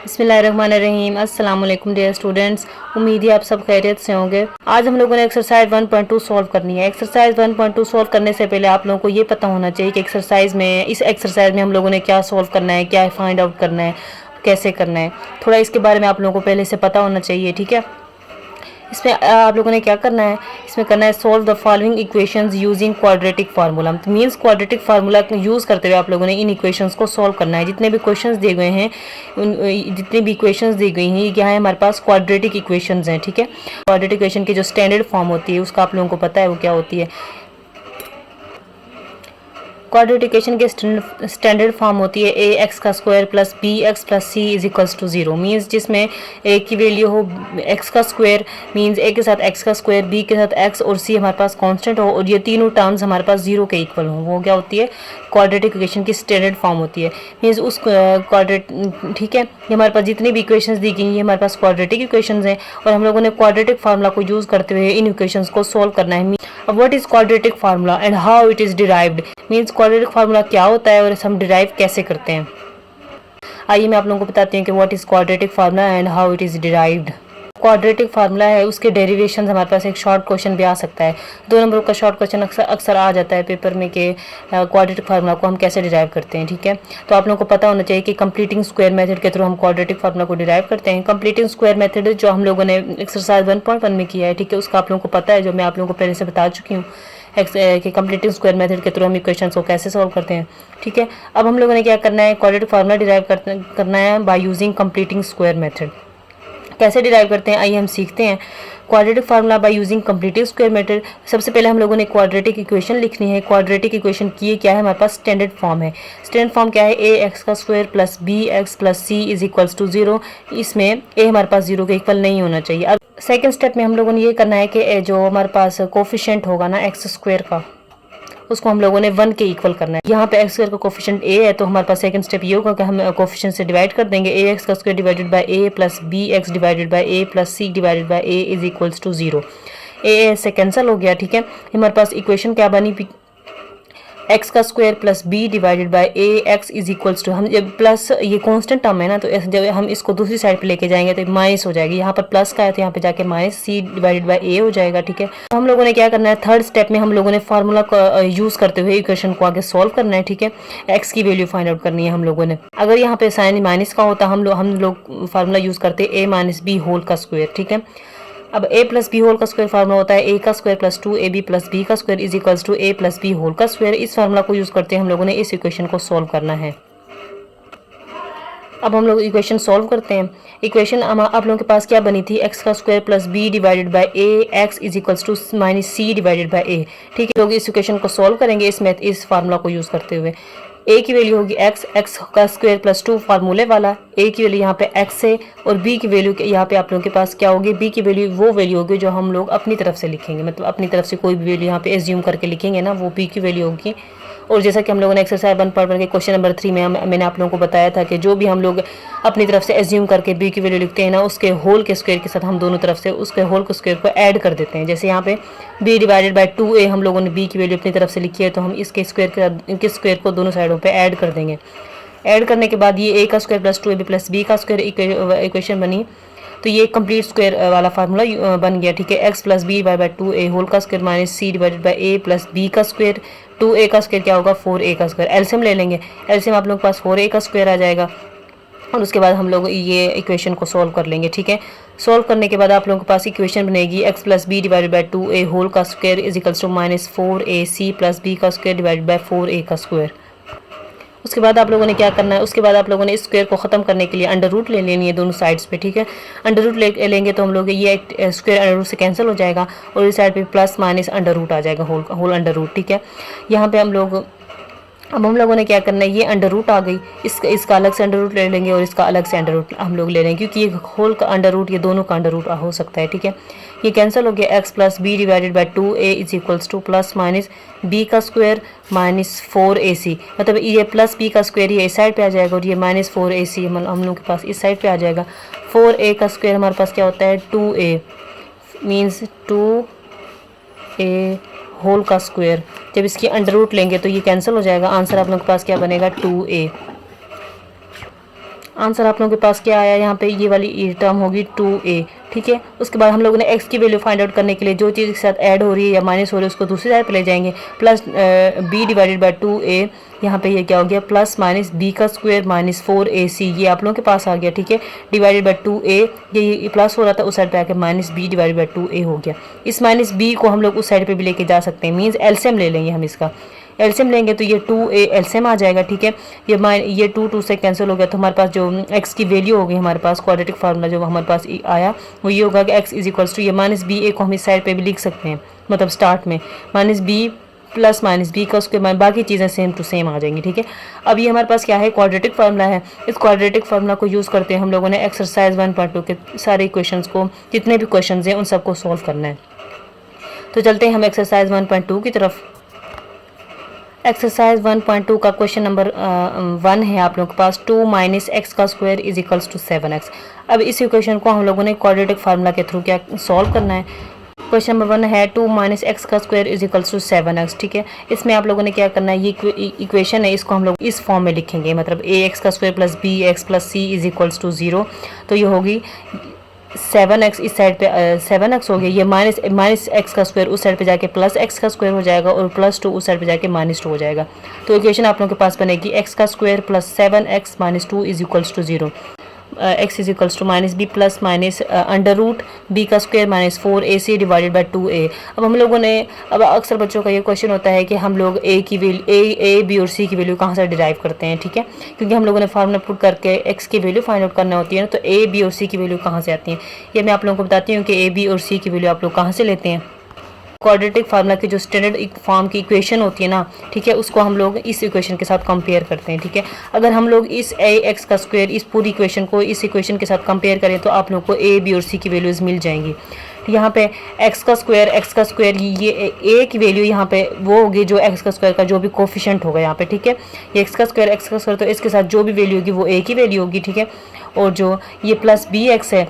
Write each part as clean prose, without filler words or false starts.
बिस्मिल्लाहिर्रहमानिर्रहीम। अस्सलाम वालेकुम डियर स्टूडेंट्स, उम्मीद है आप सब खैरियत से होंगे। आज हम लोगों ने एक्सरसाइज 1.2 सॉल्व करनी है। एक्सरसाइज 1.2 सॉल्व करने से पहले आप लोगों को ये पता होना चाहिए कि इस एक्सरसाइज में हम लोगों ने क्या सॉल्व करना है, क्या फाइंड आउट करना है, कैसे करना है। थोड़ा इसके बारे में आप लोगों को पहले से पता होना चाहिए, ठीक है। इसमें आप लोगों ने क्या करना है, इसमें करना है solve the following equations using quadratic formula. Means quadratic formula use करते हुए आप लोगों ने इन इक्वेशंस को सॉल्व करना है। जितने भी क्वेश्चंस दिए गए हैं, जितनी भी इक्वेशंस दी गई हैं, ये क्या है, हमारे पास क्वाड्रेटिक इक्वेशंस हैं, ठीक है। क्वाड्रेटिक इक्वेशन की जो स्टैंडर्ड फॉर्म होती है उसका आप लोगों को पता है वो क्या होती है। क्वाड्रेटिक इक्वेशन के स्टैंडर्ड फॉर्म होती है ए एक्स का square plus B x plus C is equals to 0। Means जिसमें ए की वैल्यू हो एक्स का स्क्वायर, मीन्स ए के साथ एक्स का स्क्वायर, बी के साथ एक्स और सी हमारे पास कांस्टेंट हो और ये तीनों टर्म्स हमारे पास 0 के इक्वल हो, वो क्या होती है, क्वाड्रेटिक इक्वेशन की स्टैंडर्ड फॉर्म होती है। मीन्स उस ठीक है, ये हमारे पास जितनी भी इक्वेशंस दी गई ये हमारे पास क्वाड्रेटिक इक्वेशंस हैं और हम लोगों ने क्वाड्रेटिक फार्मूला को यूज़ करते हुए इन इक्वेशंस को सॉल्व करना है। What is quadratic formula and how it is derived. Means quadratic formula क्या होता है और इसे हम डिराइव कैसे करते हैं। आइए मैं आप लोगों को बताती हूँ कि what is quadratic formula and how it is derived. Quadratic formula है, उसके डेरिवेशन हमारे पास एक शॉर्ट क्वेश्चन भी आ सकता है। 2 नंबर का शॉर्ट क्वेश्चन अक्सर आ जाता है पेपर में कि क्वाड्रेटिक फार्मूला को हम कैसे डिराइव करते हैं, ठीक है। तो आप लोगों को पता होना चाहिए कि कंप्लीटिंग स्क्वायर मेथड के थ्रू हम क्वाड्रेटिक फार्मूला को डिराइव करते हैं। कंप्लीटिंग स्क्वायर मेथड जो हम लोगों ने एक्सरसाइज 1.1 में किया है, ठीक है, उसका आप लोगों को पता है, जो मैं आप लोगों को पहले से बता चुकी हूँ कि कंप्लीटिंग स्क्वायर मेथड के थ्रू हम इक्वेशंस को कैसे सॉल्व करते हैं, ठीक है। अब हम लोगों ने क्या करना है, क्वाड्रेटिक फार्मूला डिराइव करना है by using completing square method. कैसे डिराइव करते हैं, आइए हम सीखते हैं। Quadratic formula by using completing square method. सबसे पहले हम लोगों ने क्वाड्रेटिक इक्वेशन लिखनी है। क्वाड्रेटिक इक्वेशन की क्या है, हमारे पास स्टैंडर्ड फॉर्म है। स्टैंडर्ड फॉर्म क्या है, ए एक्स का square plus B x plus C is equals to 0। इसमें ए हमारे पास 0 के इक्वल नहीं होना चाहिए। अब सेकेंड स्टेप में हम लोगों ने ये करना है कि जो हमारे पास कोफिशिएंट होगा ना एक्स स्क्वायर का, उसको हम लोगों ने 1 के इक्वल करना है। यहाँ पे एक्स स्क्वायर का कोफिशिएंट ए है, तो हमारे पास सेकंड स्टेप ये होगा कि हम कोफिशिएंट से डिवाइड कर देंगे। ए एक्स का square divided by A plus B X divided by A plus C divided by A is equals to 0। A से कैंसिल हो गया, ठीक है। हमारे पास इक्वेशन क्या बनी, एक्स का square plus B divided by A x is equals to, हम जब प्लस ये कांस्टेंट टर्म है ना, तो जब हम इसको दूसरी साइड पे लेके जाएंगे तो माइनस हो जाएगी। यहाँ पर प्लस का है तो यहाँ पे जाके माइनस सी डिवाइडेड बाय ए हो जाएगा, ठीक है। तो हम लोगों ने क्या करना है, थर्ड स्टेप में हम लोगों ने फार्मूला को यूज करते हुए इक्वेशन को आगे सॉल्व करना है, ठीक है। एक्स की वैल्यू फाइंड आउट करनी है हम लोगों ने। अगर यहाँ पे साइन माइनस का होता हम लोग फार्मूला यूज करते ए माइनस बी होल का स्क्वायर, ठीक है। अब a प्लस बी होल का स्क्वायर फार्मूला होता है ए का square plus 2ab plus b का square is equals to a plus B whole का स्क्वायर। इस फार्मूला को यूज करते हैं हम लोगों ने इस इक्वेशन को सॉल्व करना है। अब हम लोग इक्वेशन सॉल्व करते हैं। इक्वेशन आप लोगों के पास क्या बनी थी, एक्स का square plus B divided by A x is equals to minus c divided by a, ठीक है। लोग इस इक्वेशन को सॉल्व करेंगे इस फार्मूला को यूज करते हुए। ए की वैल्यू होगी एक्स का स्क्वायर प्लस 2 फार्मूले वाला, ए की वैल्यू यहाँ पे एक्स है और बी की वैल्यू यहाँ पे आप लोगों के पास क्या होगी, बी की वैल्यू वो वैल्यू होगी जो हम लोग अपनी तरफ से लिखेंगे, मतलब अपनी तरफ से कोई भी वैल्यू यहाँ पे एज्यूम करके लिखेंगे ना, वो बी की वैल्यू होगी। और जैसा कि हम लोगों ने एक्सरसाइज 1 पढ़ के क्वेश्चन नंबर 3 में मैंने आप लोगों को बताया था कि जो भी हम लोग अपनी तरफ से एज्यूम करके बी की वैल्यू लिखते हैं ना, उसके होल के स्क्वायर के साथ हम दोनों तरफ से उसके होल के स्क्वायर को ऐड कर देते हैं। जैसे यहाँ पे b डिवाइडेड बाय 2a हम लोगों ने b की वैल्यू अपनी तरफ से लिखी है, तो हम इसके स्क्वायर को दोनों साइडों पे ऐड कर देंगे। ऐड करने के बाद ये a का square plus 2ab plus b का स्क्वायर इक्वेशन बनी, तो ये कंप्लीट स्क्वायर वाला फार्मूला बन गया, ठीक है। X plus b by 2a whole का square minus c divided by a plus b का स्क्वायर, 2a का स्क्वायर क्या होगा 4a का स्क्वायर। एलसीएम ले लेंगे, एलसीएम आप लोगों के पास 4a का स्क्वायर आ जाएगा और उसके बाद हम लोग ये इक्वेशन को सॉल्व कर लेंगे, ठीक है। सॉल्व करने के बाद आप लोगों के पास इक्वेशन बनेगी x plus B divided by 2a whole का square is equals to minus 4ac plus b का स्क्वायर डिवाइडेड बाय 4a का स्क्वायर। उसके बाद आप लोगों ने क्या करना है, उसके बाद आप लोगों ने इस स्क्वायर को ख़त्म करने के लिए अंडर रूट ले लेनी है दोनों साइड्स पे, ठीक है। अंडर रूट लेंगे तो हम लोग ये स्क्वायर अंडर रूट से कैंसिल हो जाएगा और इस साइड पे प्लस माइनस अंडर रूट आ जाएगा, होल अंडर रूट, ठीक है। यहाँ पे अब हम लोगों ने क्या करना है, ये अंडर रूट आ गई, इसका अलग से अंडर रूट ले लेंगे और इसका अलग से अंडर रूट हम लोग ले लेंगे, क्योंकि ये होल का अंडर रूट ये दोनों का अंडर रूट हो सकता है, ठीक है। ये कैंसिल हो गया, X plus B divided by 2a is equals to plus minus B का स्क्वायर माइनस 4ac, मतलब ये प्लस बी का स्क्वायर ये इस साइड पे आ जाएगा और ये माइनस 4ac हम लोग के पास इस साइड पे आ जाएगा। 4a का स्क्वायर हमारे पास क्या होता है 2a, मीन्स 2a होल का स्क्वायर। जब इसकी अंडर रूट लेंगे तो ये कैंसिल हो जाएगा, आंसर आप लोगों के पास क्या बनेगा 2a। आंसर आप लोगों के पास क्या आया, यहाँ पे ये वाली ये टर्म होगी 2a, ठीक है। उसके बाद हम लोगों ने x की वैल्यू फाइंड आउट करने के लिए जो चीज़ के साथ ऐड हो रही है या माइनस हो रही है उसको दूसरी साइड पे ले जाएंगे, plus b divided by 2a, यहाँ पे ये क्या हो गया प्लस माइनस b का स्क्वायर माइनस 4ac, ये आप लोगों के पास आ गया, ठीक है, डिवाइडेड बाय 2a, ये प्लस हो रहा था उस साइड पे आके minus b divided by 2a हो गया। इस माइनस b को हम लोग उस साइड पे भी लेके जा सकते हैं, मीन्स एलसीएम ले लेंगे हम इसका, एलसीएम लेंगे तो ये 2a एलसीएम आ जाएगा, ठीक है। ये 2 से कैंसिल हो गया तो हमारे पास जो x की वैल्यू होगी, हमारे पास क्वाड्रेटिक फार्मूला जो हमारे पास आया वो ये होगा कि x इज इक्वल्स टू ये माइनस बी ए को हम इस साइड पे भी लिख सकते हैं, मतलब स्टार्ट में minus B plus minus B का उसके बाद बाकी चीज़ें सेम टू सेम आ जाएंगी, ठीक है। अब ये हमारे पास क्या है, क्वाड्रेटिक फार्मूला है। इस क्वाड्रेटिक फार्मूला को यूज़ करते हैं हम लोगों ने एक्सरसाइज 1.2 के सारे इक्वेशंस को, जितने भी क्वेश्चन हैं उन सबको सॉल्व करना है। तो चलते हैं हम एक्सरसाइज 1.2 की तरफ। एक्सरसाइज 1.2 का क्वेश्चन नंबर 1 है आप लोगों के पास, 2 माइनस एक्स का square is equals to 7x। अब इस इक्वेशन को हम लोगों ने क्वाड्रेटिक फार्मूला के थ्रू क्या सॉल्व करना है। क्वेश्चन नंबर 1 है 2 माइनस एक्स का square is equals to 7x, ठीक है। इसमें आप लोगों ने क्या करना है, ये इक्वेशन है इसको हम लोग इस फॉर्म में लिखेंगे, मतलब ax का square plus bx plus c is equals to 0। तो ये होगी 7x इस साइड पे 7x हो गया, ये माइनस एक्स का स्क्वायर उस साइड पे जाके प्लस एक्स का स्क्वायर हो जाएगा और प्लस 2 उस साइड पे जाके माइनस 2 हो जाएगा। तो इक्वेशन आप लोगों के पास बनेगी x का square plus 7x minus 2 is equals to 0, x is equals to minus B plus minus under root b का square minus 4ac divided by 2a। अब हम लोगों ने, अब अक्सर बच्चों का ये क्वेश्चन होता है कि हम लोग a की वैल्यू a b और c की वैल्यू कहाँ से डिराइव करते हैं, ठीक है, क्योंकि हम लोगों ने फार्मूला पुट करके x की वैल्यू फाइंड आउट करना होती है ना, तो a b और c की वैल्यू कहाँ से आती है, ये मैं आप लोगों को बताती हूँ कि a b और c की वैल्यू आप लोग कहाँ से लेते हैं। क्वाड्रेटिक फार्मूला की जो स्टैंडर्ड फॉर्म की इक्वेशन होती है ना, ठीक है, उसको हम लोग इस इक्वेशन के साथ कंपेयर करते हैं, ठीक है। अगर हम लोग इस ax का स्क्वायर इस पूरी इक्वेशन को इस इक्वेशन के साथ कंपेयर करें तो आप लोग को a b और c की वैल्यूज़ मिल जाएंगी। यहाँ पे x का स्क्वायर ये a की वैल्यू यहाँ पे वो होगी जो x का स्क्वायर का जो भी कोफिशिएंट होगा यहाँ पे, ठीक है। ये x का स्क्वायर तो इसके साथ जो भी वैल्यू होगी वो a की वैल्यू होगी, ठीक है। और जो ये प्लस bx है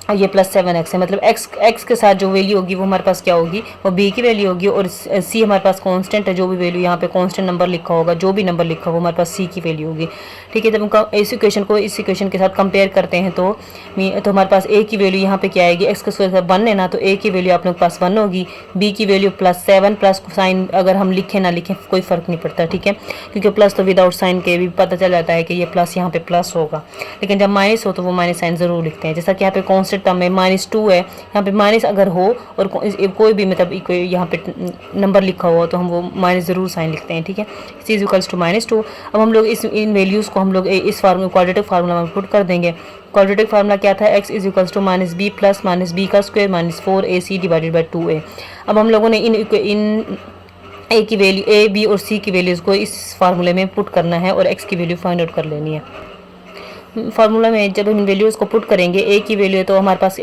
और ये प्लस 7x है, मतलब x के साथ जो वैल्यू होगी वो हमारे पास क्या होगी, वो b की वैल्यू होगी, और c हमारे पास कांस्टेंट है, जो भी वैल्यू यहाँ पे कांस्टेंट नंबर लिखा होगा, जो भी नंबर लिखा होगा वो हमारे पास c की वैल्यू होगी, ठीक है। जब हम इस इक्वेशन को इस इक्वेशन के साथ कंपेयर करते हैं तो हमारे पास a की वैल्यू यहाँ पे क्या आएगी, x का स्क्वायर 1 है ना, तो a की वैल्यू आप लोग के पास 1 होगी, b की वैल्यू प्लस 7 प्लस साइन अगर हम लिखें ना लिखें कोई फ़र्क नहीं पड़ता, ठीक है, क्योंकि प्लस तो विदाउट साइन के भी पता चल जाता है कि ये प्लस यहाँ पे प्लस होगा, लेकिन जब माइनस हो तो वो माइनस साइन ज़रूर लिखते हैं। जैसा कि यहाँ पे कॉन्स्टेंट टर्म में -2 है, यहाँ पे माइनस अगर हो और कोई भी मतलब यहाँ पे नंबर लिखा हुआ तो हम वो माइनस ज़रूर साइन लिखते हैं, ठीक है, c इज इक्वल्स टू -2। अब हम लोग इन वैल्यूज़ को हम लोग इस क्वाड्रेटिक फार्मूला में पुट कर देंगे। क्वाड्रेटिक फार्मूला क्या था, x is equals to minus B plus minus B का square minus 4ac divided by 2a। अब हम लोगों ने इन a की वैल्यू a b और c की वैल्यूज़ को इस फार्मूले में पुट करना है और x की वैल्यू फाइंड आउट कर लेनी है। फार्मूला में जब इन वैल्यूज़ को पुट करेंगे, a की वैल्यू है तो हमारे पास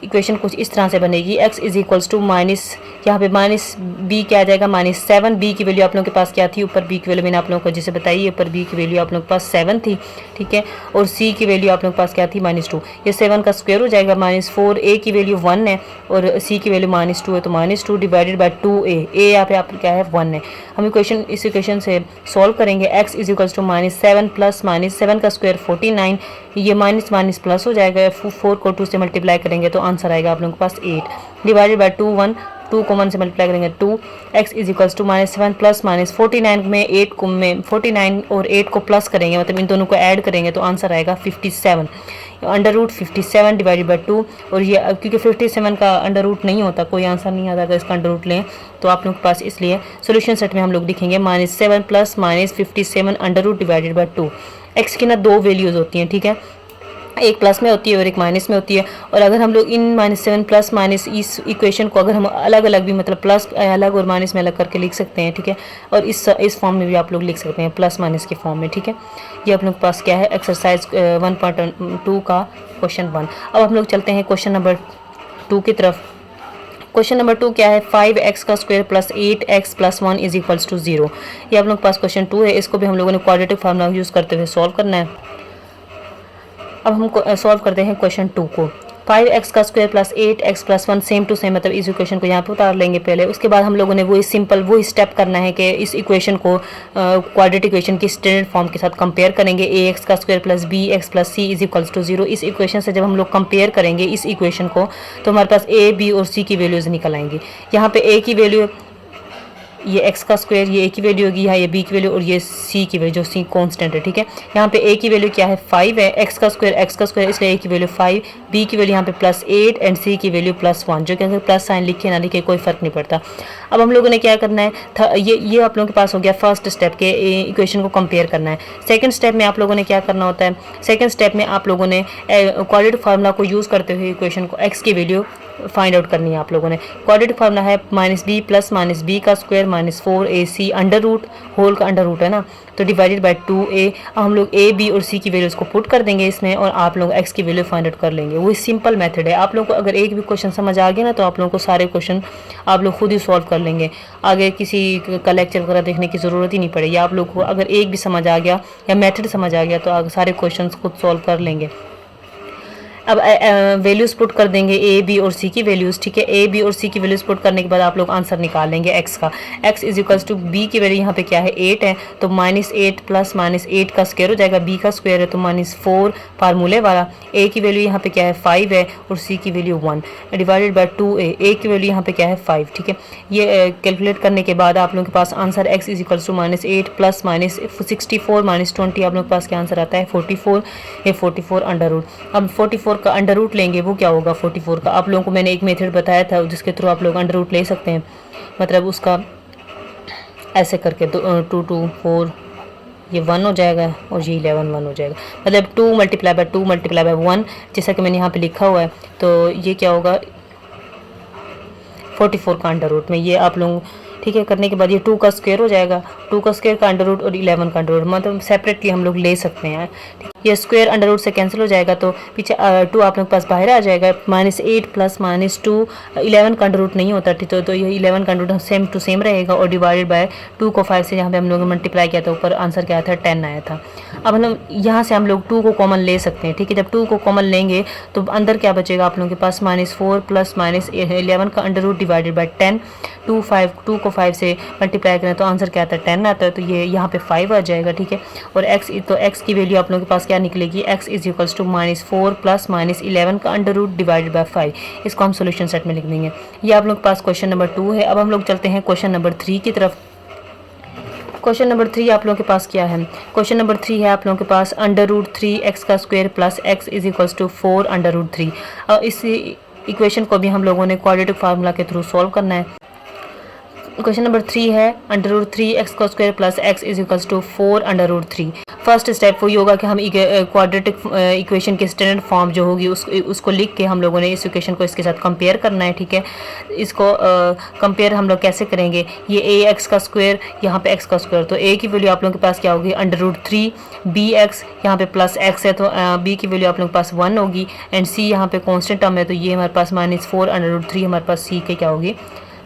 इक्वेशन कुछ इस तरह से बनेगी, x is equals to minus, यहाँ पे माइनस बी क्या आ जाएगा -7, बी की वैल्यू आप लोगों के पास क्या थी, ऊपर बी की वैल्यू मैंने आप लोगों को जैसे बताई, ऊपर बी की वैल्यू आप लोगों के पास 7 थी, ठीक है, और c की वैल्यू आप लोगों के पास क्या थी -2, ये 7 का स्क्वायर हो जाएगा -4, a की वैल्यू 1 है और c की वैल्यू -2 है, तो -2 डिवाइडेड बाई 2a, यहाँ पे आप क्या है 1 है। हम इस इक्वेशन से सॉल्व करेंगे, x is equals to -7 plus -7 का स्क्वायर 49, ये माइनस माइनस प्लस हो जाएगा, 4 को 2 से मल्टीप्लाई करेंगे तो आंसर आएगा आप लोगों के पास 8 डिवाइडेड बाई 2 को 1 से मल्टीप्लाई करेंगे 2, x is equals to -7 plus -49 में 8 को में 49 और 8 को प्लस करेंगे, मतलब इन दोनों को ऐड करेंगे तो आंसर आएगा 57 अंडर रूट 57 डिवाइडेड बाई 2। और ये क्योंकि 57 का अंडर रूट नहीं होता, कोई आंसर नहीं आता अगर इसका अंडर रूट लें तो आप लोगों के पास, इसलिए सोल्यूशन सेट में हम लोग लिखेंगे -7 plus -57 under root divided by 2। X की ना दो वैल्यूज़ होती हैं, ठीक है, एक प्लस में होती है और एक माइनस में होती है, और अगर हम लोग इन -7 प्लस माइनस इस इक्वेशन को अगर हम अलग अलग भी मतलब प्लस अलग और माइनस में अलग करके लिख सकते हैं, ठीक है, और इस फॉर्म में भी आप लोग लिख सकते हैं प्लस माइनस के फॉर्म में, ठीक है। ये आप लोग के पास क्या है एक्सरसाइज 1.2 का क्वेश्चन 1। अब हम लोग चलते हैं क्वेश्चन नंबर 2 की तरफ। क्वेश्चन नंबर 2 क्या है, 5x का square plus 8x plus 1 is equals to 0। ये आप लोग के पास क्वेश्चन 2 है, इसको भी हम लोगों ने क्वाड्रेटिक फार्मूला यूज़ करते हुए सॉल्व करना है। अब हम सॉल्व करते हैं क्वेश्चन 2 को। 5x का square plus 8x plus 1 same to same, मतलब इस इक्वेशन को यहाँ पे उतार लेंगे पहले। उसके बाद हम लोगों ने वही स्टेप करना है कि इस इक्वेशन को क्वाड्रेटिक इक्वेशन की स्टैंडर्ड फॉर्म के साथ कंपेयर करेंगे। ax का square plus bx plus c is equals to 0। इस इक्वेशन से जब हम लोग कंपेयर करेंगे इस इक्वेशन को, तो हमारे पास a, b और c की वैल्यूज़ निकल आएंगी। यहाँ पे a की वैल्यू ये x का स्क्वायर, ये a की वैल्यू होगी, यहाँ ये b की वैल्यू और ये c की वैल्यू, जो c कांस्टेंट है, ठीक है। यहाँ पे a की वैल्यू क्या है 5 है, x का स्क्वायर इसलिए a की वैल्यू 5, b की वैल्यू यहाँ पे प्लस 8 एंड c की वैल्यू प्लस 1, जो कि अगर प्लस साइन लिखे ना लिखे कोई फ़र्क नहीं पड़ता। अब हम लोगों ने क्या करना है, ये आप लोगों के पास हो गया फर्स्ट स्टेप के इक्वेशन को कंपेयर करना है। सेकंड स्टेप में आप लोगों ने क्या करना होता है, सेकंड स्टेप में आप लोगों ने क्वाड्रेटिक फार्मूला को यूज़ करते हुए इक्वेशन को x की वैल्यू फाइंड आउट करनी है आप लोगों ने। क्वाड्रेटिक फार्मूला है -b प्लस -b का square -4ac under root, whole का अंडर रूट है ना, तो डिवाइडेड बाय 2a। अब हम लोग a, b और c की वैल्यूज़ को पुट कर देंगे इसमें, और आप लोग x की वैल्यू फाइंड आउट कर लेंगे। वो सिंपल मेथड है। आप लोग को अगर एक भी क्वेश्चन समझ आ गया ना, तो आप लोगों को सारे क्वेश्चन आप लोग खुद ही सॉल्व कर लेंगे। आगे किसी का लेक्चर वगैरह देखने की ज़रूरत ही नहीं पड़ेगी। आप लोग को अगर एक भी समझ आ गया या मेथड समझ आ गया, तो आप सारे क्वेश्चन खुद सॉल्व कर लेंगे। अब वैल्यूज़ पुट कर देंगे a, b और c की वैल्यूज़, ठीक है। a, b और c की वैल्यूज़ पुट करने के बाद आप लोग आंसर निकाल लेंगे x का। x is equals to b की वैल्यू यहाँ पे क्या है 8 है, तो -8 प्लस -8 का स्क्वायर हो जाएगा, b का स्क्वायर है तो -4 फार्मूले वाला। a की वैल्यू यहाँ पे क्या है 5 है और c की value 1 divided by 2a। a की वैल्यू यहाँ पे क्या है 5, ठीक है। ये कैलकुलेट करने के बाद आप लोगों के पास answer x is equals to -8 plus -64 -20, आप लोग के पास क्या आंसर आता है 44। ये 44 अंडर रूट। अब 44 का अंडर रूट लेंगे, वो क्या होगा 44 का। आप लोगों को मैंने एक मेथड बताया था जिसके थ्रू आप लोग अंडर रूट ले सकते हैं, मतलब उसका ऐसे करके 2 2 4 ये 1 हो जाएगा और ये 11 1 हो जाएगा, मतलब 2 मल्टीप्लाई बाय 2 मल्टीप्लाई बाय 1, जैसा कि मैंने यहाँ पे लिखा हुआ है। तो ये क्या होगा 44 का अंडर रूट में, ये आप लोग ठीक है करने के बाद ये 2 का स्क्वायर हो जाएगा, 2 का स्क्वायर का अंडर रूट और 11 का अंडर रूट, मतलब सेपरेटली हम लोग ले सकते हैं। ये स्क्वायर अंडर रूट से कैंसिल हो जाएगा, तो पीछे 2 आप लोग के पास बाहर आ जाएगा। -8 प्लस -2 11 का अंडर रूट नहीं होता, तो ये 11 का under root same to same रहेगा, और डिवाइडेड बाय 2 को 5 से यहाँ पे हम लोग मल्टीप्लाई किया था, ऊपर आंसर क्या था 10 आया था। अब हम यहाँ से हम लोग 2 को कॉमन ले सकते हैं, ठीक है। जब 2 को कॉमन लेंगे तो अंदर क्या बचेगा आप लोगों के पास -4 प्लस -11 का अंडर रूट डिवाइडेड बाय 10। 2 को 5 से मल्टीप्लाई करें तो आंसर क्या आता है 10 आता है, तो ये यहाँ पे 5 आ जाएगा, ठीक है। और x की वैल्यू आप लोगों के पास क्या निकलेगी, x is equals to -4 plus -11 का अंडर रूट डिवाइडेड बाय 5। इसको हम सोल्यूशन सेट में लिख देंगे। ये आप लोग के पास क्वेश्चन नंबर 2 है। अब हम लोग चलते हैं क्वेश्चन नंबर 3 की तरफ। क्वेश्चन नंबर 3 आप लोगों के पास क्या है, क्वेश्चन नंबर 3 है आप लोगों के पास √3x का square plus x is equals to 4 √3। और इस इक्वेशन को भी हम लोगों ने क्वाड्रेटिक फार्मूला के थ्रू सॉल्व करना है। क्वेश्चन नंबर 3 है √3x का square plus x is equals to 4 √3। First step वो होगा कि हम क्वाड्रेटिक इक्वेशन की स्टैंडर्ड फॉर्म जो होगी उसको लिख के हम लोगों ने इस इक्वेशन को इसके साथ कंपेयर करना है, ठीक है। इसको कंपेयर हम लोग कैसे करेंगे, ये ax का स्क्वायर यहाँ पे x का स्क्वायर, तो a की वैल्यू आप लोगों के पास क्या होगी √3, bx यहाँ पे प्लस x है तो b की वैल्यू आप लोगों के पास 1 होगी, एंड c यहाँ पे कॉन्स्टेंट टर्म है तो ये हमारे पास -4 √3 हमारे पास c के क्या होगी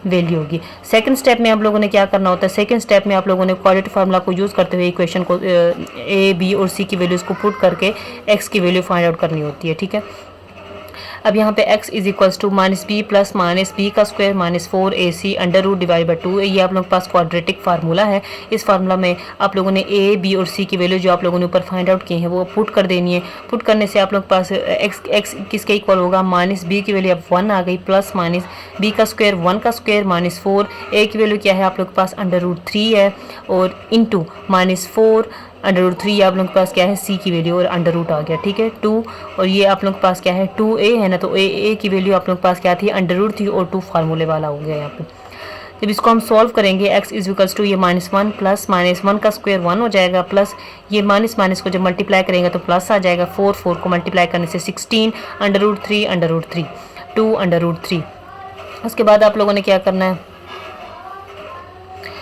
वैल्यू होगी। सेकंड स्टेप में आप लोगों ने क्या करना होता है, सेकंड स्टेप में आप लोगों ने क्वाड्रेटिक फार्मूला को यूज़ करते हुए इक्वेशन को a, b और c की वैल्यूज़ को पुट करके x की वैल्यू फाइंड आउट करनी होती है, ठीक है। अब यहाँ पे x is equals to -b plus -b का square -4ac under root divide by 2। ये आप लोगों के पास क्वाड्रेटिक फार्मूला है। इस फार्मूला में आप लोगों ने a, b और c की वैल्यू जो आप लोगों ने ऊपर फाइंड आउट की है वो पुट कर देनी है। पुट करने से आप लोग के पास x किसके इक्वल होगा, -b की वैल्यू अब 1 आ गई, प्लस -b का स्क्वायर 1 का स्क्वायर -4, a की वैल्यू क्या है आप लोग के पास √3 है, और इंटू -4 √3 आप लोगों के पास क्या है c की वैल्यू और अंडर रूट आ गया, ठीक है 2, और ये आप लोगों के पास क्या है 2a है ना, तो a की वैल्यू आप लोगों के पास क्या थी अंडर रूट थी और 2 फार्मूले वाला हो गया यहाँ पे। जब इसको हम सॉल्व करेंगे x इज इक्वल्स टू ये -1 प्लस -1 का स्क्वायर 1 हो जाएगा, प्लस ये माइनस को जब मल्टीप्लाई करेंगे तो प्लस आ जाएगा, 4 को मल्टीप्लाई करने से 16 √3 2 √3। उसके बाद आप लोगों ने क्या करना है,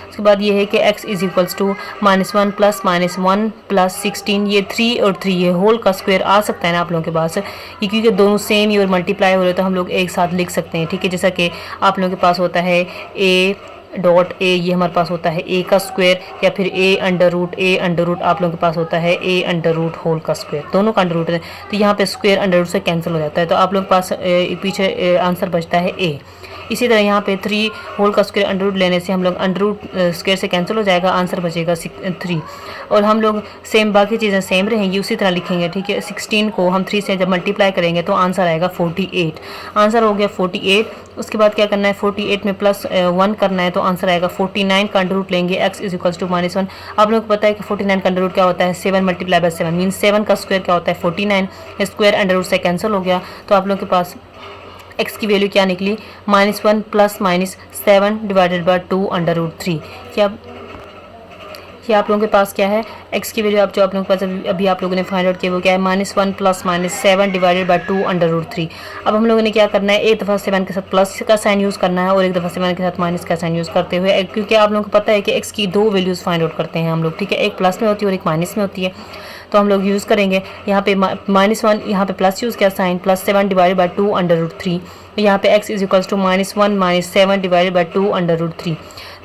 उसके बाद ये है कि x is equals to -1 plus -1 plus 16, ये 3 और 3 ये होल का स्क्वायर आ सकता है ना आप लोगों के पास, ये क्योंकि दोनों सेम ही और मल्टीप्लाई हो रहे तो हम लोग एक साथ लिख सकते हैं, ठीक है। जैसा कि आप लोगों के पास होता है a डॉट ए, ये हमारे पास होता है ए का स्क्वायर, या फिर ए अंडर रूट आप लोगों के पास होता है ए अंडर रूट होल का स्क्वायर, दोनों का अंडर रूट है। तो यहाँ पे स्क्वायर अंडर रूट से कैंसिल हो जाता है, तो आप लोगों के पास पीछे आंसर बचता है ए। इसी तरह यहाँ पे 3 होल का स्क्वायर अंडर रूट लेने से हम लोग अंडर रूट स्क्वायर से कैंसिल हो जाएगा, आंसर बचेगा 3। और हम लोग सेम बाकी चीज़ें सेम रहेंगी, उसी तरह लिखेंगे, ठीक है। 16 को हम 3 से जब मल्टीप्लाई करेंगे तो आंसर आएगा 48। आंसर हो गया 48। उसके बाद क्या करना है, 48 में प्लस 1 करना है, तो आंसर आएगा 49 का अंडर रूट लेंगे, x इज इक्वल्स टू -1। आप लोग को पता है कि 49 का अंडर रूट क्या होता है, 7 मल्टीप्लाई बाय 7 मीन 7 का स्क्वायर क्या होता है 49। स्क्वायर अंडर रूट से कैंसिल हो गया, तो आप लोग के पास x की वैल्यू क्या निकली, -1 plus -7 divided by 2 under root 3। क्या ये आप लोगों के पास क्या है, x की वैल्यू जो आप लोगों के पास अभी आप लोगों ने फाइंड आउट किया वो क्या है, -1 plus -7 divided by 2 under root 3। अब हम लोगों ने क्या करना है, एक दफ़ा 7 के साथ प्लस का साइन यूज़ करना है और एक दफ़ा 7 के साथ माइनस का साइन यूज़ करते हुए, क्योंकि आप लोगों को पता है कि x की 2 वैल्यूज़ फाइंड आउट करते हैं हम लोग, ठीक है। एक प्लस में होती है और एक माइनस में होती है, तो हम लोग यूज़ करेंगे यहाँ पे -1, यहाँ पे प्लस यूज़ किया sign, plus 7 divided by 2 under root 3। यहाँ पे x is equals to -1 -7 divided by 2 under root 3।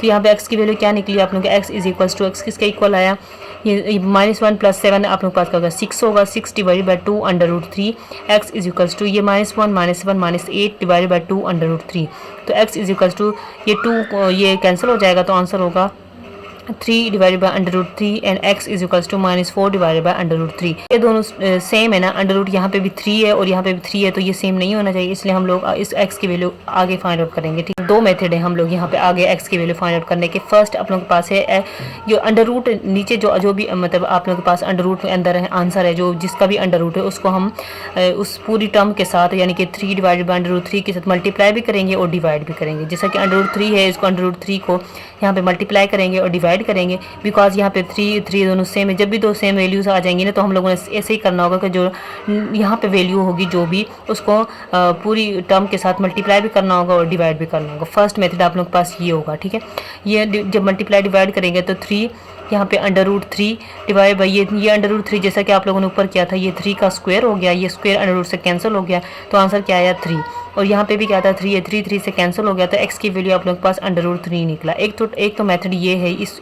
तो यहाँ पे x की वैल्यू क्या निकली आप लोगों के, x is equals to, x किसके इक्वल आया, ये -1 प्लस 7 आप लोग के पास क्या होगा 6 होगा, 6 divided by 2 under root 3। x is equals to ये -1 -7 -8 डिवाइडेड बाय 2 अंडर रूट 3। तो x इज इक्वल्स टू ये 2 ये कैंसिल हो जाएगा, तो आंसर होगा 3 divided by under root 3 and x is equals to -4 divided by under root 3। ये दोनों सेम है ना, अंडर रूट यहाँ पे भी 3 है और यहाँ पे भी 3 है, तो ये सेम नहीं होना चाहिए, इसलिए हम लोग इस x की वैल्यू आगे फाइंड आउट करेंगे, ठीक है। 2 मेथड है हम लोग यहाँ पे आगे x की वैल्यू फाइंड आउट करने के। फर्स्ट आप लोगों के पास है जो अंडर रूट नीचे जो भी मतलब आप लोगों के पास अंडर रूट के अंदर है आंसर है, जो जिसका भी अंडर रूट है उसको हम उस पूरी टर्म के साथ यानी कि 3 डिवाइडेड बाय अंडर रूट 3 के साथ मल्टीप्लाई भी करेंगे और डिवाइड भी करेंगे। जैसा कि अंडर रूट 3 है, इसको अंडर रूट 3 को यहाँ पे मल्टीप्लाई करेंगे और डिवाइड करेंगे, बिकॉज यहाँ पे 3 दोनों सेम है। जब भी दो सेम वैल्यूज आ जाएंगी ना, तो हम लोगों ने ऐसे ही करना होगा कि जो यहाँ पे वैल्यू होगी जो भी, उसको पूरी टर्म के साथ मल्टीप्लाई भी करना होगा और डिवाइड भी करना होगा। फर्स्ट मेथड आप लोगों के पास ये होगा, ठीक है। ये जब मल्टीप्लाई डिवाइड करेंगे तो 3 यहाँ पे अंडर रूट 3 डिवाइड बाई ये अंडर रूट 3, जैसा कि आप लोगों ने ऊपर किया था, ये 3 का स्क्वायर हो गया, ये स्क्वायर अंडर रूट से कैंसिल हो गया, तो आंसर क्या आया 3। और यहाँ पे भी क्या था 3 है, 3 से कैंसिल हो गया, तो x की वैल्यू आप लोगों के पास अंडर रूट 3 निकला। एक तो मेथड ये है इस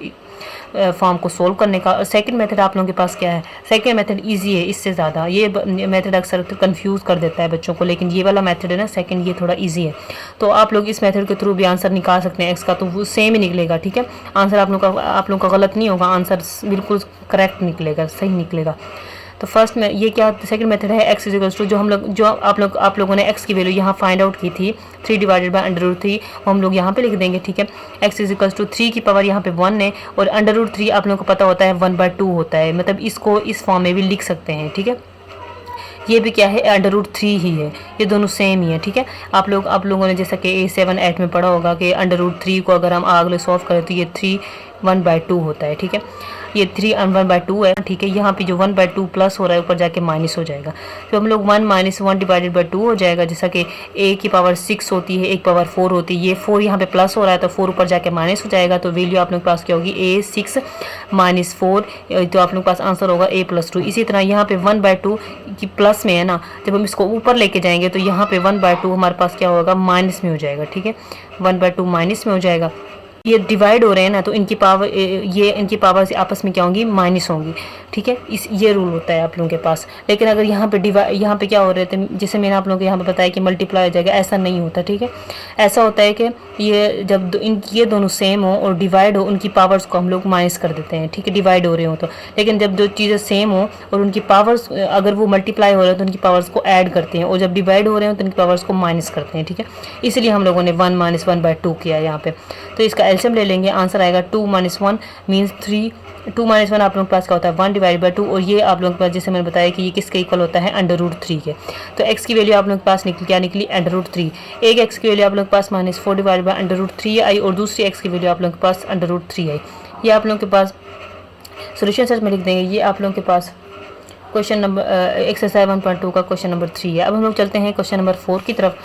फॉर्म को सोल्व करने का। सेकंड मेथड आप लोगों के पास क्या है, सेकंड मेथड इजी है इससे ज़्यादा। ये मेथड अक्सर तो कंफ्यूज कर देता है बच्चों को, लेकिन ये वाला मेथड है ना सेकंड, ये थोड़ा इजी है। तो आप लोग इस मेथड के थ्रू भी आंसर निकाल सकते हैं x का, तो वो सेम ही निकलेगा, ठीक है। आंसर आप लोग का गलत नहीं होगा, आंसर बिल्कुल करेक्ट निकलेगा, सही निकलेगा। तो फर्स्ट में ये क्या सेकंड मेथड है, x इज इक्वल्स टू जो आप लोगों ने x की वैल्यू यहाँ फाइंड आउट की थी 3 डिवाइडेड बाय अंडर रूट 3, वो हम लोग यहाँ पे लिख देंगे, ठीक है। x इज इक्वल्स टू 3 की पावर यहाँ पे 1 है और अंडर रूट 3 आप लोगों को पता होता है 1/2 होता है, मतलब इसको इस फॉर्म में भी लिख सकते हैं, ठीक है। ये भी क्या है अंडर रूट 3 ही है, ये दोनों सेम ही है, ठीक है। आप लोगों ने जैसा कि 7 8 में पढ़ा होगा कि अंडर रूट 3 को अगर हम आगे सॉल्व करें तो ये 3 1/2 होता है, ठीक है। ये 3 1/2 है, ठीक है। यहाँ पे जो 1/2 प्लस हो रहा है ऊपर जाके माइनस हो जाएगा, तो हम लोग 1 - 1 डिवाइडेड बाई 2 हो जाएगा। जैसा कि a की पावर 6 होती है, एक पावर 4 होती है, ये 4 यहाँ पे प्लस हो रहा है तो 4 ऊपर जाके माइनस हो जाएगा, तो वैल्यू आप लोग के पास क्या होगी a 6 - 4, तो आप लोग के पास आंसर होगा a + 2। इसी तरह यहाँ पे 1/2 की प्लस में है ना, जब हम इसको ऊपर लेके जाएंगे तो यहाँ पे 1/2 हमारे पास क्या होगा माइनस में हो जाएगा, ठीक है। 1/2 माइनस में हो जाएगा। ये डिवाइड हो रहे हैं ना, तो इनकी पावर से आपस में क्या होंगी माइनस होंगी, ठीक है। ये रूल होता है आप लोगों के पास। लेकिन अगर यहाँ पे क्या हो रहे थे, जैसे मैंने आप लोगों को यहाँ पे बताया कि मल्टीप्लाई हो जाएगा, ऐसा नहीं होता, ठीक है। ऐसा होता है कि ये जब ये दोनों सेम हो और डिवाइड हो, उनकी पावर्स को हम लोग माइनस कर देते हैं, ठीक है, डिवाइड हो रहे हो तो। लेकिन जब दो चीज़ें सेम हो और उनकी पावर्स अगर वो मल्टीप्लाई हो रहे हैं तो उनकी पावर्स को ऐड करते हैं, और जब डिवाइड हो रहे हैं तो उनकी पावर्स को माइनस करते हैं, ठीक है। इसलिए हम लोगों ने 1 - 1/2 किया यहाँ पे। तो इसका एलसीएम ले लेंगे, आंसर आएगा 2 - 1 मीन्स 3। 2 - 1 आप लोगों के पास क्या होता है 1 डिवाइड बाई 2, और ये आप लोगों के पास जैसे मैंने बताया कि ये किसके इक्वल होता है अंडर रूट 3 के। तो x की वैल्यू आप लोगों के पास क्या निकली अंडर रूट 3। एक x की वैल्यू आप लोगों के पास -4 डिवाइड बाई अंडर रूट 3 आई, और दूसरी x की वैल्यू आप लोगों के पास अंडर रूट 3 आई। ये आप लोगों के पास सोल्यूशन सर्च में लिख देंगे। ये आप लोगों के पास क्वेश्चन नंबर एक्सरसाइज 1.2 का क्वेश्चन नंबर 3 है। अब हम लोग चलते हैं क्वेश्चन नंबर 4 की तरफ।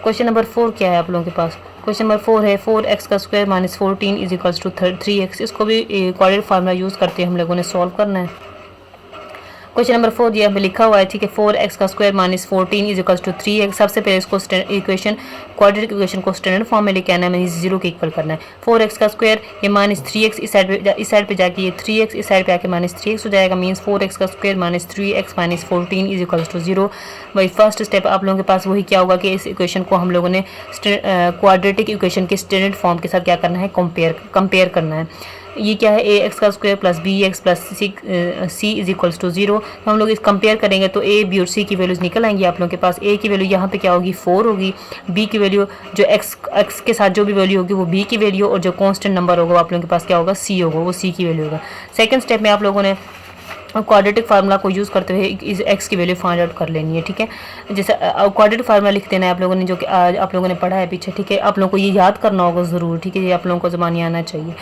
क्वेश्चन नंबर 4 क्या है आप लोगों के पास, क्वेश्चन नंबर 4 है 4x का square -14 is equals to 3x। इसको भी कोऑर्डिनेट फार्मूला यूज़ करते हैं हम लोगों ने सॉल्व करना है। क्वेश्चन नंबर 4 यहाँ पे लिखा हुआ है, ठीक है, 4x का square minus 14 is equal to 3x। सबसे पहले इसको इक्वेशन क्वाड्रेटिक इक्वेशन को स्टैंडर्ड फॉर्म में लेके आना है, मींस 0 के इक्वल करना है। 4x का स्क्वायर ये माइनस 3x इस साइड पे जाके ये 3x इस साइड पे आके माइनस 3x हो जाएगा, मींस 4x का square minus 3x minus 14 is equal to 0। वही फर्स्ट स्टेप आप लोगों के पास वही क्या होगा कि इस इक्वेशन को हम लोगों ने क्वाड्रेटिक इक्वेशन के स्टैंडर्ड फॉर्म के साथ क्या करना है, कंपेयर करना है। ये क्या है, ए एक्स का square plus B x plus C is equals to 0। तो हम लोग इस कंपेयर करेंगे तो ए बी और सी की वैल्यूज़ निकल आएंगी आप लोगों के पास। ए की वैल्यू यहाँ पे क्या होगी, 4 होगी। बी की वैल्यू जो एक्स के साथ जो भी वैल्यू होगी वो बी की वैल्यू, और जो कांस्टेंट नंबर होगा आप लोगों के पास क्या होगा, सी होगा, वो सी की वैल्यू होगा। सेकंड स्टेप में आप लोगों ने क्वाड्रेटिक फार्मूला को यूज़ करते हुए इस एक्स की वैल्यू फाइंड आउट कर लेनी है, ठीक है। जैसे क्वाड्रेटिक फार्मूला लिख देना है आप लोगों ने, जो कि आज आप लोगों ने पढ़ा है पीछे, ठीक है। आप लोगों को ये याद करना होगा ज़रूर, ठीक है, ये आप लोगों को ज़बानी आना चाहिए।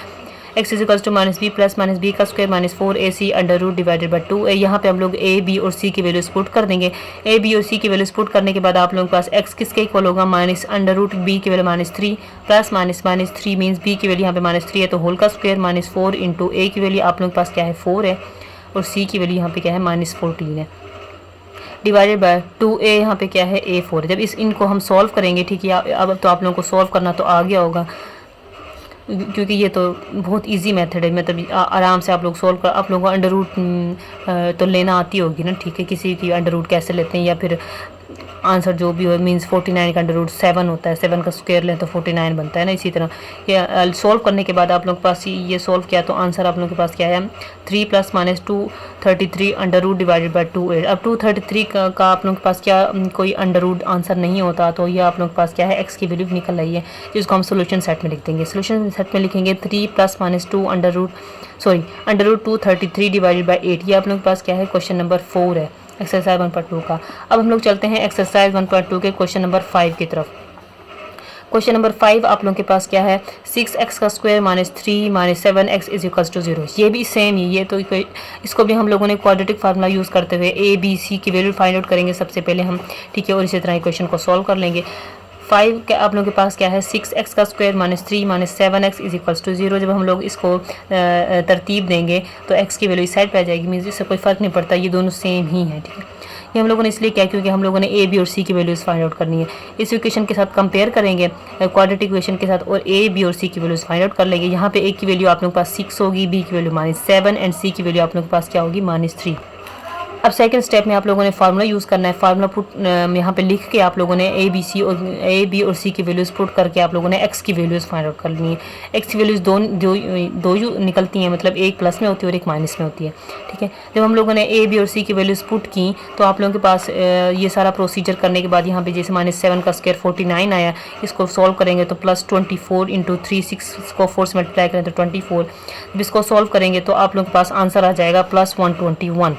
X is equals to minus B plus minus B का square minus 4ac under root divided by 2। यहाँ पे हम लोग ए बी और सी की वैल्यूज पुट कर देंगे। ए बी और सी की वैल्यूज पुट करने के बाद आप लोगों के पास एक्स किसके इक्वल होगा, माइनस अंडर रूट बी की value minus 3 plus minus minus 3 means b की वैल्यू यहाँ पे माइनस 3 है, तो होल का स्क्वायर माइनस 4 इंटू ए की वैल्यू आप लोगों के पास क्या है, 4 है, और सी की वैल्यू यहाँ पे क्या है, माइनस 14 है, डिवाइडेड बाय 2a यहाँ पे क्या है, a4 है। जब इनको हम सॉल्व करेंगे, ठीक है, अब तो आप लोगों को सॉल्व करना तो आ गया होगा, क्योंकि ये तो बहुत इजी मेथड है, मतलब आराम से आप लोग सॉल्व कर, आप लोगों को अंडर रूट तो लेना आती होगी ना, ठीक है, किसी की अंडर रूट कैसे लेते हैं, या फिर आंसर जो भी हो, मीन्स 49 का अंडर रूट 7 होता है, 7 का स्क्वायर लें तो 49 बनता है ना। इसी तरह ये सॉल्व करने के बाद आप लोगों के पास ये सॉल्व किया तो आंसर आप लोगों के पास क्या है, 3 plus minus 233 under root divided by 2a। अब 233 का आप लोगों के पास क्या कोई अंडर रूट आंसर नहीं होता, तो ये आप लोगों के पास क्या है, एक्स की वैल्यू निकल रही है, जिसको हम सोल्यूशन सेट में लिख देंगे। सोल्यूशन सेट में लिखेंगे 3 plus minus 2 under root 233 divided by 8। ये आप लोगों के पास क्या है, क्वेश्चन नंबर 4 है एक्सरसाइज 1.2 का। अब हम लोग चलते हैं एक्सरसाइज 1.2 के क्वेश्चन नंबर 5 की तरफ। क्वेश्चन नंबर 5 आप लोगों के पास क्या है, 6x का square minus 3 minus 7x is equals to 0। ये भी सेम ही, ये तो इसको भी हम लोगों ने क्वाड्रेटिक फार्मूला यूज़ करते हुए ए बी सी की वैल्यू फाइंड आउट करेंगे सबसे पहले हम, ठीक है, और इसी तरह इक्वेशन को सॉल्व कर लेंगे। 5 के आप लोगों के पास क्या है, 6x का square minus 3 minus 7x is equals to 0। जब हम लोग इसको तरतीब देंगे तो x की वैल्यू इस साइड पे आ जाएगी, मीन्स इससे कोई फ़र्क नहीं पड़ता, ये दोनों सेम ही है, ठीक है। ये हम लोगों ने इसलिए किया क्योंकि हम लोगों ने ए बी और सी की वैल्यूज़ फाइंड आउट करनी है। इस इक्वेशन के साथ कंपेयर करेंगे क्वाड्रेटिक इक्वेशन के साथ, और ए बी और सी की वैल्यूज़ फाइंड आउट कर लेंगे। यहाँ पे ए की वैल्यू आप लोगों के पास 6 होगी, बी की वैल्यू माइनस 7 एंड सी की वैल्यू आप लोगों के पास क्या होगी, माइनस 3। अब सेकंड स्टेप में आप लोगों ने फार्मूला यूज़ करना है। फार्मूला पुट यहाँ पे लिख के आप लोगों ने ए बी और सी की वैल्यूज़ पुट करके आप लोगों ने एक्स की वैल्यूज़ फाइंड आउट करनी है। एक्स की वैल्यूज़ दो निकलती हैं, मतलब एक प्लस में होती है और एक माइनस में होती है, ठीक है। जब हम लोगों ने ए बी और सी की वैल्यूज़ पुट की तो आप लोगों के पास ये सारा प्रोसीजर करने के बाद यहाँ पे जैसे माइनस 7 का स्क्वायर 49 आया, इसको सॉल्व करेंगे तो प्लस 24 इंटू 3 6 को 4 से मल्टीप्लाई करें तो 24। जब इसको सॉल्व करेंगे तो आप लोगों के पास आंसर आ जाएगा प्लस 121।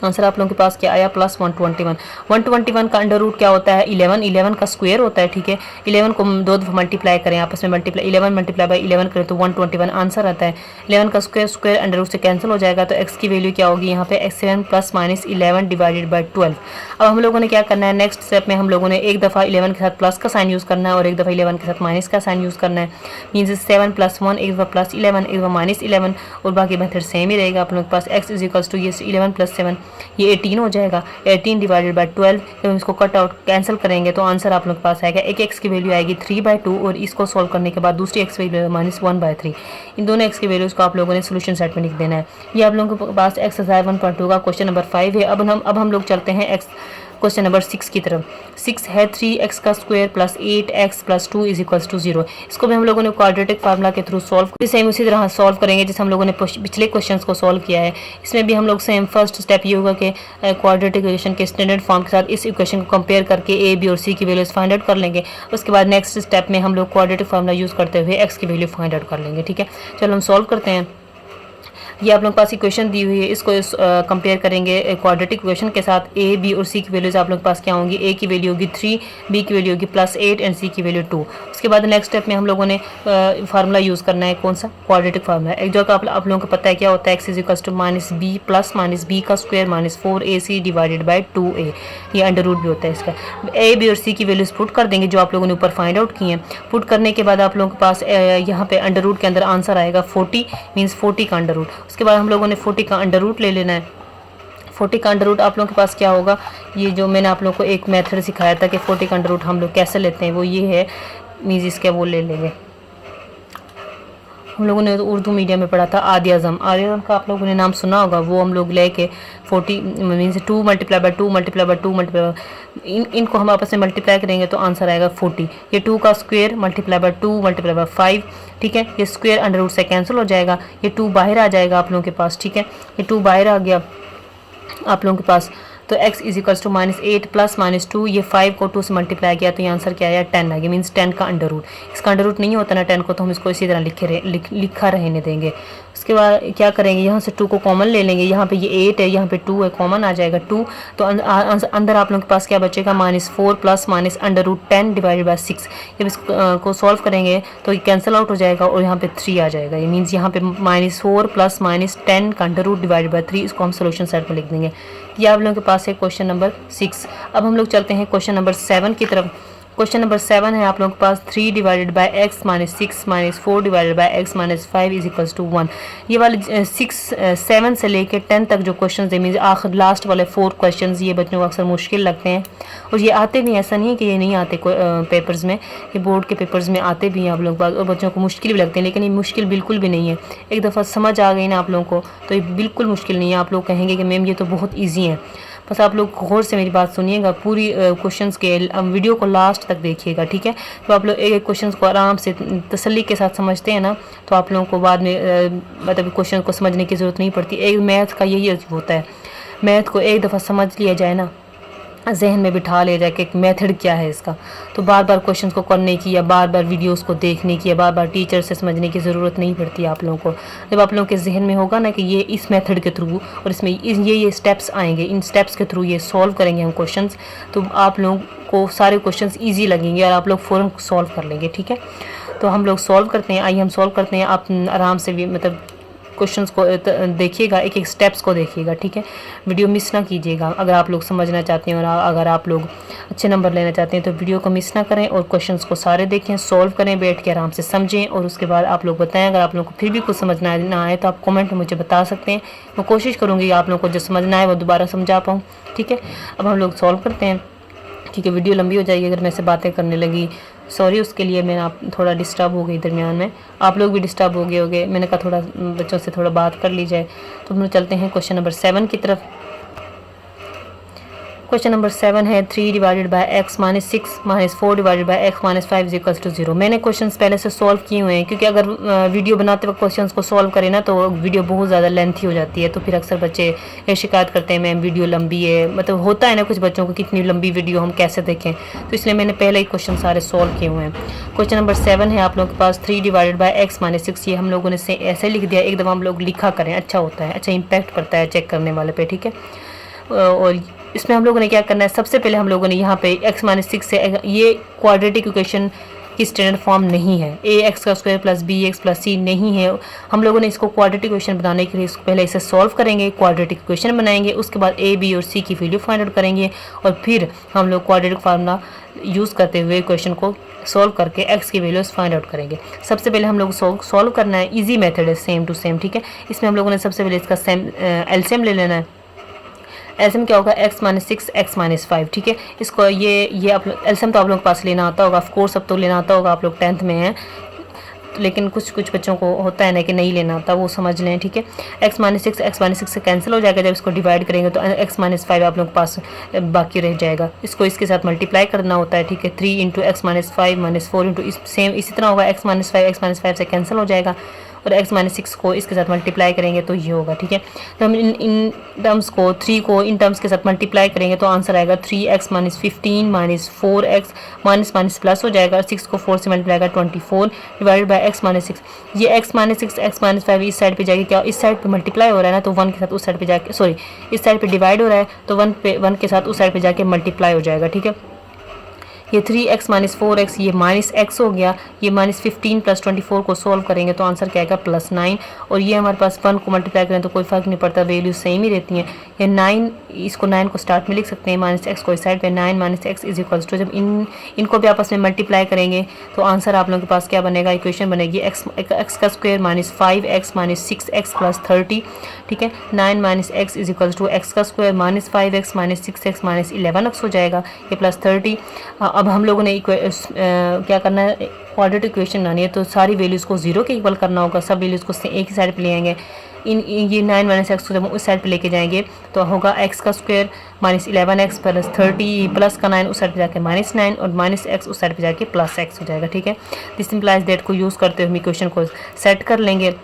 आंसर आप लोगों के पास क्या आया, प्लस 121। 121 का अंडर रूट क्या होता है, 11 का स्क्वायर होता है, ठीक है। 11 को 2 दफ़ा मल्टीप्लाई करें, आपस में मल्टीप्लाई 11 मल्टीप्लाई बाई 11 करें तो 121 आंसर आता है। 11 का स्क्वायर अंडर रूट से कैंसिल हो जाएगा, तो एक्स की वैल्यू क्या होगी यहाँ पे, 7 प्लस माइनस 11 डिवाइडेड बाई 12। अब हम लोगों ने क्या करना है, नेक्स्ट स्टेप में हम लोगों ने एक दफ़ा 11 के साथ प्लस का साइन यूज़ करना है और एक दफ़ा 11 के साथ माइनस का साइन यूज़ करना है। मीन्स 7 प्लस 1, एक दफ़ा प्लस 11, एक दफ़ा माइनस 11, और बाकी मेथड सेम ही रहेगा आप लोगों के पास। एक्स इज इक्वल्स टू ये 11 प्लस 7 ये 18 हो जाएगा, 18 डिवाइडेड बाई 12। जब इसको कट आउट कैंसिल करेंगे तो आंसर आप लोग के पास आएगा, एक एक्स की वैल्यू आएगी 3/2, और इसको सॉल्व करने के बाद दूसरी एक्स वैल्यू माइनस 1/3। इन दोनों एक्स की वैल्यूज़ को आप लोगों ने सोल्यूशन सेट में लिख देना है। ये आप लोगों के पास एक्सरसाइज 1.2 का क्वेश्चन नंबर 5 है। अब हम लोग चलते हैं क्वेश्चन नंबर 6 की तरफ। 6 है 3x का square plus 8x plus 2 is equals to 0। इसको भी हम लोगों ने क्वाड्रेटिक फार्मूला के थ्रू सॉल्व सेम उसी तरह सॉल्व करेंगे जैसे हम लोगों ने पिछले क्वेश्चंस को सॉल्व किया है। इसमें भी हम लोग सेम फर्स्ट स्टेप ये होगा कि क्वाड्रेटिक इक्वेशन के स्टैंडर्ड फॉर्म के साथ इस इक्वेशन को कंपेयर करके ए बी और सी की वैल्यूज फाइंड आउट कर लेंगे। उसके बाद नेक्स्ट स्टेप में हम लोग क्वाड्रेटिक फार्मूला यूज़ करते हुए एक्स की वैल्यू फाइंड आउट कर लेंगे, ठीक है। चलो हम सॉल्व करते हैं। ये आप लोगों के पास इक्वेशन दी हुई है, इसको कंपेयर करेंगे क्वाड्रेटिक इक्वेशन के साथ। ए बी और सी की वैल्यूज आप लोगों के पास क्या होंगी, ए की वैल्यू होगी 3, बी की वैल्यू होगी +8 एंड सी की वैल्यू 2। उसके बाद नेक्स्ट स्टेप में हम लोगों ने फार्मूला यूज़ करना है, कौन सा, क्वाड्रेटिक फार्मूला। एक जो आप लोगों को पता है क्या होता है, x is equals to minus B plus minus B का square minus 4ac divided by 2a। ये अंडर रूट भी होता है इसका। ए बी और सी की वैल्यूज पुट कर देंगे जो आप लोगों ने ऊपर फाइंड आउट की हैं। पुट करने के बाद आप लोगों के पास यहाँ पे अंडर रूट के अंदर आंसर आएगा 40, मीन्स 40 का अंडर रूट। उसके बाद हम लोगों ने 40 का अंडर रूट ले लेना है। 40 का अंडर रूट आप लोगों के पास क्या होगा, ये जो मैंने आप लोगों को एक मेथड सिखाया था कि 40 का अंडर रूट हम लोग कैसे लेते हैं, वो ये है, मीन्स इसका वो ले लेंगे। हम लोगों ने तो उर्दू मीडियम में पढ़ा था आदि आज़म का आप लोगों ने नाम सुना होगा। वो हम लोग लेके 40 means 2 multiply by 2 multiply by 2 multiply, इनको हम आपस में मल्टीप्लाई करेंगे तो आंसर आएगा 40। ये 2 का square multiply by 2 multiply by 5, ठीक है। ये स्क्वायर अंडर रूट से कैंसिल हो जाएगा, ये 2 बाहर आ जाएगा आप लोगों के पास, ठीक है। ये 2 बाहर आ गया आप लोगों के पास, तो x is equals to -8 plus -2, ये 5 को 2 से मल्टीप्लाई किया तो ये आंसर क्या आया 10 आ गया, मीन्स 10 का अंडर रूट। इसका अंडर रूट नहीं होता ना 10 को, तो हम इसको इसी तरह लिखा रहने देंगे। उसके बाद क्या करेंगे, यहाँ से 2 को कॉमन ले लेंगे, यहाँ पे ये 8 है, यहाँ पे 2 है, कॉमन आ जाएगा 2, तो अंदर आप लोगों के पास क्या बचेगा -4 plus under root 10 divided by 6। जब इसको सॉल्व करेंगे तो ये कैंसिल आउट हो जाएगा और यहाँ पे 3 आ जाएगा, ये मीन्स यहाँ पे -4 प्लस -10 का अंडर रूट डिवाइडेड बाय 3, इसको हम सोल्यूशन सेट में लिख देंगे। ये आप लोगों के पास है क्वेश्चन नंबर 6। अब हम लोग चलते हैं क्वेश्चन नंबर 7 की तरफ। क्वेश्चन नंबर 7 है आप लोगों के पास 3 divided by x minus 6 minus 4 divided by x minus 5 is equals to 1। ये वाले 7 से लेके 10 तक जो क्वेश्चन है, मीन्स आखिर लास्ट वाले 4 क्वेश्चन, ये बच्चों को अक्सर मुश्किल लगते हैं और ये आते भी, ऐसा नहीं है कि ये नहीं आते पेपर्स में, ये बोर्ड के पेपर्स में आते भी हैं आप लोगों के पास और बच्चों को मुश्किल भी लगते हैं, लेकिन ये मुश्किल बिल्कुल भी नहीं है। एक दफ़ा समझ आ गई ना आप लोगों को तो ये बिल्कुल मुश्किल नहीं है। आप लोग कहेंगे कि मैम ये तो बहुत ईजी है, बस आप लोग गौर से मेरी बात सुनिएगा, पूरी क्वेश्चंस के वीडियो को लास्ट तक देखिएगा, ठीक है। तो आप लोग एक एक क्वेश्चंस को आराम से तसल्ली के साथ समझते हैं ना, तो आप लोगों को बाद में मतलब क्वेश्चन को समझने की ज़रूरत नहीं पड़ती। एक मैथ का यही होता है, मैथ को एक दफ़ा समझ लिया जाए ना, जहन में बिठा लिया जाए कि एक मेथड क्या है इसका, तो बार बार क्वेश्चंस को करने की या बार बार वीडियोस को देखने की या बार बार टीचर से समझने की ज़रूरत नहीं पड़ती आप लोगों को। जब आप लोगों के जहन में होगा ना कि ये इस मेथड के थ्रू और इसमें ये स्टेप्स आएंगे, इन स्टेप्स के थ्रू ये सॉल्व करेंगे हम क्वेश्चंस, तो आप लोगों को सारे क्वेश्चंस ईजी लगेंगे और आप लोग फ़ौरन सॉल्व कर लेंगे, ठीक है। तो हम लोग सॉल्व करते हैं, आइए हम सॉल्व करते हैं। आप आराम से भी मतलब क्वेश्चंस को देखिएगा, एक एक स्टेप्स को देखिएगा, ठीक है। वीडियो मिस ना कीजिएगा अगर आप लोग समझना चाहते हैं और अगर आप लोग अच्छे नंबर लेना चाहते हैं तो वीडियो को मिस ना करें और क्वेश्चंस को सारे देखें, सॉल्व करें, बैठ के आराम से समझें और उसके बाद आप लोग बताएं। अगर आप लोगों को फिर भी कुछ समझना ना आए तो आप कमेंट में मुझे बता सकते हैं, मैं कोशिश करूँगी आप लोगों को जो समझना है वो दोबारा समझा पाऊँ, ठीक है। अब हम लोग सॉल्व करते हैं, क्योंकि वीडियो लंबी हो जाएगी अगर मैं से बातें करने लगी। सॉरी उसके लिए, मैं आप थोड़ा डिस्टर्ब हो गई दरमियान में, आप लोग भी डिस्टर्ब हो गए होंगे, मैंने कहा थोड़ा बच्चों से थोड़ा बात कर ली जाए। तो हम लोग चलते हैं क्वेश्चन नंबर 7 की तरफ। क्वेश्चन नंबर 7 है 3 divided by x minus 6 minus 4 divided by x minus 5 equals to 0। मैंने क्वेश्चंस पहले से सॉल्व किए हुए हैं, क्योंकि अगर वीडियो बनाते वक्त क्वेश्चंस को सॉल्व करें ना तो वीडियो बहुत ज़्यादा लेंथी हो जाती है, तो फिर अक्सर बच्चे ये शिकायत करते हैं मैम वीडियो लंबी है, मतलब होता है ना कुछ बच्चों को कितनी लंबी वीडियो हम कैसे देखें, तो इसलिए मैंने पहले ही क्वेश्चन सारे सॉल्व किए हुए हैं। क्वेश्चन नंबर 7 है आप लोगों के पास 3 डिवाइडेड बाय x माइनस 6, ये हम लोगों ने से ऐसे लिख दिया, एक दफ़ा हम लोग लिखा करें, अच्छा होता है, अच्छा इम्पैक्ट पड़ता है चेक करने वाले पे, ठीक है। और इसमें हम लोगों ने क्या करना है, सबसे पहले हम लोगों ने यहाँ पे x माइनस 6 से, ये क्वाड्रेटिक इक्वेशन की स्टैंडर्ड फॉर्म नहीं है, ax का square plus bx plus c नहीं है। हम लोगों ने इसको क्वाड्रेटिक इक्वेशन बनाने के लिए पहले इसे सॉल्व करेंगे, क्वाड्रेटिक इक्वेशन बनाएंगे, उसके बाद a b और c की वैल्यू फाइंड आउट करेंगे और फिर हम लोग क्वाड्रेटिक फार्मूला यूज़ करते हुए क्वेश्चन को सॉल्व करके x की वैल्यूज फाइंड आउट करेंगे। सबसे पहले हम लोग सॉल्व करना है, इजी मेथड है, सेम टू सेम, ठीक है। इसमें हम लोगों ने सबसे पहले इसका सेम एलसीएम ले लेना है। एलसीएम क्या होगा, x माइनस 6 x माइनस 5, ठीक है। इसको ये आप एलसीएम तो आप लोगों के पास लेना आता होगा, ऑफ कोर्स अब तो लेना आता होगा, आप लोग 10th में हैं, लेकिन कुछ बच्चों को होता है ना कि नहीं लेना आता, वो समझ लें, ठीक है। x माइनस 6 से कैंसिल हो जाएगा, जब इसको डिवाइड करेंगे तो x माइनस 5 आप लोगों के पास बाकी रह जाएगा, इसको इसके साथ मल्टीप्लाई करना होता है, ठीक है। 3 into x minus 5 minus 4 into same इसी तरह होगा, x माइनस 5 से कैंसिल हो जाएगा और x माइनस 6 को इसके साथ मल्टीप्लाई करेंगे तो ये होगा, ठीक है। तो हम इन टर्म्स को 3 को इन टर्म्स के साथ मल्टीप्लाई करेंगे तो आंसर आएगा 3x minus 15 minus 4x minus minus plus हो जाएगा, 6 को 4 से मल्टीप्लाई करेगा 24 डिवाइडेड बाय x माइनस 6। ये x माइनस 6 x माइनस 5 इस साइड पे जाके क्या, इस साइड पे मल्टीप्लाई हो रहा है ना, तो 1 के साथ उस साइड पे जाके, सॉरी इस साइड पे डिवाइड हो रहा है तो 1 के साथ उस साइड पे जाके मल्टीप्लाई हो जाएगा, ठीक है। ये 3x माइनस 4x ये माइनस x हो गया, ये माइनस 15 प्लस 24 को सॉल्व करेंगे तो आंसर क्या आएगा +9। और ये हमारे पास 1 को मल्टीप्लाई करें तो कोई फ़र्क नहीं पड़ता, वैल्यू सेम ही रहती हैं। ये 9, इसको 9 को स्टार्ट में लिख सकते हैं, माइनस x को इस साइड पे, 9 minus x is equals to, जब इनको भी आपस में मल्टीप्लाई करेंगे तो आंसर आप लोगों के पास क्या बनेगा, इक्वेशन बनेगी x का square minus 5x minus 6x plus 30, ठीक है। 9 minus x is equals to x का square minus 5x minus 6x minus 11x हो जाएगा, ये प्लस 30। अब हम लोगों ने क्या करना है, क्वाड्रेटिक इक्वेशन बनानी है, तो सारी वैल्यूज़ को 0 के इक्वल करना होगा, सब वैल्यूज़ को एक ही साइड पे ले आएंगे। ये 9 माइनस एक्स को जब उस साइड पे लेके जाएंगे तो होगा x का square minus 11x plus 30, plus का 9 उस साइड पे जाके -9 और माइनस x उस साइड पे जाके प्लस x हो जाएगा, ठीक है। दिस सिंप्लाइज दैट को यूज़ करते हुए हम इक्वेशन को सेट कर लेंगे,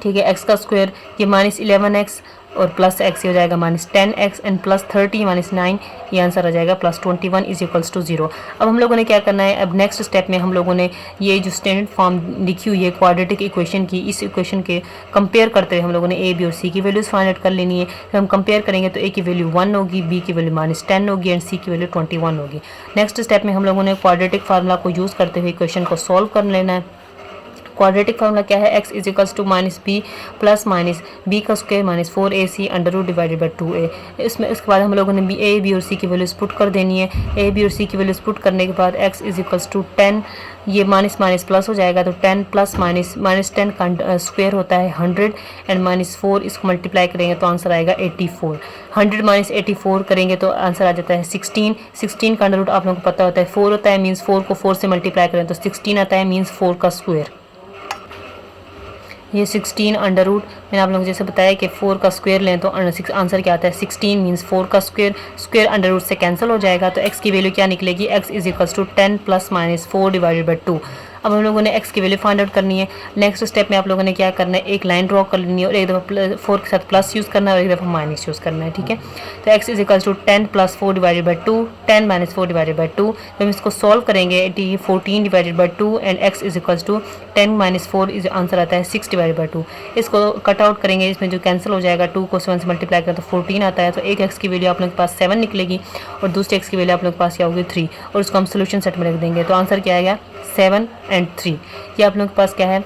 ठीक है। x का स्क्वायर ये माइनस 11x और प्लस x हो जाएगा minus 10x and plus 30 minus 9, ये आंसर आ जाएगा प्लस 21 इज इक्वल्स टू 0। अब हम लोगों ने क्या करना है, अब नेक्स्ट स्टेप में हम लोगों ने ये जो स्टैंडर्ड फॉर्म लिखी हुई है क्वाड्रेटिक इक्वेशन की, इस इक्वेशन के कंपेयर करते हुए हम लोगों ने a b और c की वैल्यूज़ फाइंड आउट कर लेनी है। फिर हम कंपेयर करेंगे तो a की वैल्यू 1 होगी, b की वैल्यू -10 होगी एंड c की वैल्यू 21 होगी। नेक्स्ट स्टेप में हम लोगों ने क्वाड्रेटिक फार्मूला को यूज़ करते हुए इक्वेशन को सॉल्व कर लेना है। क्वाड्रेटिक फार्मूला क्या है, x is equals to minus B plus minus B का square minus 4ac under root divided by 2a। इसमें उसके बाद हम लोगों ने a b और c की वैल्यूज पुट कर देनी है। a b और c की वैल्यूज पुट करने के बाद x इज इक्वल्स टू 10, ये माइनस माइनस प्लस हो जाएगा तो 10 प्लस माइनस -10 का स्क्वायर होता है 100 एंड -4 इसको मल्टीप्लाई करेंगे तो आंसर आएगा 84। 100 माइनस 84 करेंगे तो आंसर आ जाता है 16। 16 का अंडर रूट आप लोगों को पता होता है 4 होता है, मीन्स 4 को 4 से मल्टीप्लाई करें तो 16 आता है, मीन्स 4 का स्क्वायर। ये 16 अंडर रूट, मैंने आप लोगों को जैसे बताया कि 4 का स्क्वायर लें तो आंसर क्या आता है 16, मीन्स 4 का स्क्वायर अंडर रूट से कैंसिल हो जाएगा तो x की वैल्यू क्या निकलेगी, x is equals to 10 plus minus 4 divided by 2। अब हम लोगों ने x की वैल्यू फाइंड आउट करनी है। नेक्स्ट स्टेप में आप लोगों ने क्या करना है, एक लाइन ड्रॉ कर लेनी है और एक दफ़ा 4 के साथ प्लस यूज़ करना है और एक दफ़ा माइनस यूज़ करना है, ठीक है। तो x is equals to 10 plus 4 divided by 2, 10 minus 4 divided by 2। तो हम इसको सॉल्व करेंगे, 14 divided by 2 and x is equals to 10 minus 4 is answer आता है 6 डिवाइडेड बाई 2। इसको कट आउट करेंगे, इसमें जो कैंसिल हो जाएगा 2 को 7 से मल्टीप्लाई करें तो 14 आता है, तो एक x की वैल्यू आप लोगों के पास 7 निकलेगी और दूसरे x की वैल्यू आप लोगों के पास क्या होगी 3, और उसको हम सोल्यूशन सेट में रख देंगे तो आंसर क्या आएगा 7 एंड 3। ये आप लोगों के पास क्या है,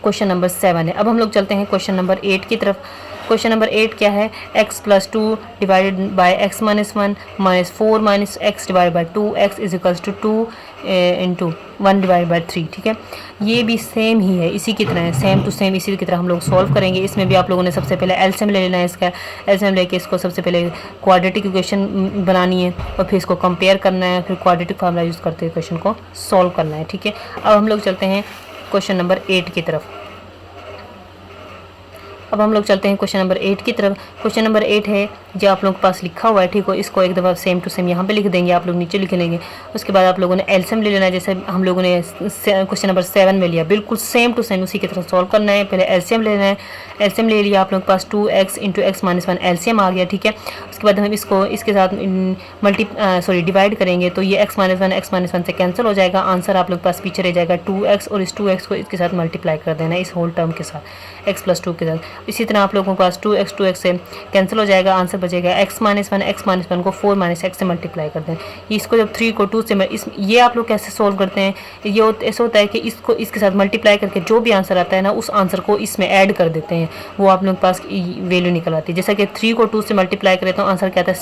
क्वेश्चन नंबर 7 है। अब हम लोग चलते हैं क्वेश्चन नंबर 8 की तरफ। क्वेश्चन नंबर 8 क्या है, x plus 2 divided by x minus 1 minus 4 minus x divide by 2, x is equals to 2 into 1 divide by 3, ठीक है। ये भी सेम ही है, इसी की तरह है, सेम टू सेम इसी की तरह हम लोग सॉल्व करेंगे। इसमें भी आप लोगों ने सबसे पहले एलसीएम ले लेना है, इसका एलसीएम लेके इसको सबसे पहले क्वाड्रेटिक इक्वेशन बनानी है और फिर इसको कंपेयर करना है, फिर क्वाड्रेटिक फार्मूला यूज़ करते हुए इक्वेशन को सॉल्व करना है, ठीक है। अब हम लोग चलते हैं क्वेश्चन नंबर 8 की तरफ। अब हम लोग चलते हैं क्वेश्चन नंबर 8 की तरफ। क्वेश्चन नंबर 8 है जो आप लोगों के पास लिखा हुआ है, ठीक हो, इसको एक दफ़ा सेम टू सेम यहाँ पे लिख देंगे, आप लोग नीचे लिख लेंगे। उसके बाद आप लोगों ने एलसीएम ले लेना है, जैसे हम लोगों ने क्वेश्चन नंबर 7 में लिया, बिल्कुल सेम टू सेम उसी की तरह सॉल्व करना है। पहले एलसीएम लेना है, एलसीएम ले लिया आप लोगों के पास 2x into x minus 1 LCM आ गया, ठीक है। उसके बाद हम इसको इसके साथ डिवाइड करेंगे तो ये x माइनस 1 से कैंसिल हो जाएगा, आंसर आप लोग के पास पीछे रह जाएगा 2x और इस 2x को इसके साथ मल्टीप्लाई कर देना है, इस होल टर्म के साथ x प्लस 2 के साथ। इसी तरह आप लोगों के पास 2x से कैंसिल हो जाएगा, आंसर बचेगा x माइनस 1 को 4 माइनस x से मल्टीप्लाई कर दें। इसको जब 3 को 2 से ये आप लोग कैसे सोल्व करते हैं, ये ऐसा होता है कि इसको इसके साथ मल्टीप्लाई करके जो भी आंसर आता है ना, उस आंसर को इसमें ऐड कर देते हैं, वो आप लोग के पास वैल्यू निकल आती है। जैसा कि 3 को 2 से मल्टीप्लाई करें तो आंसर क्या आता है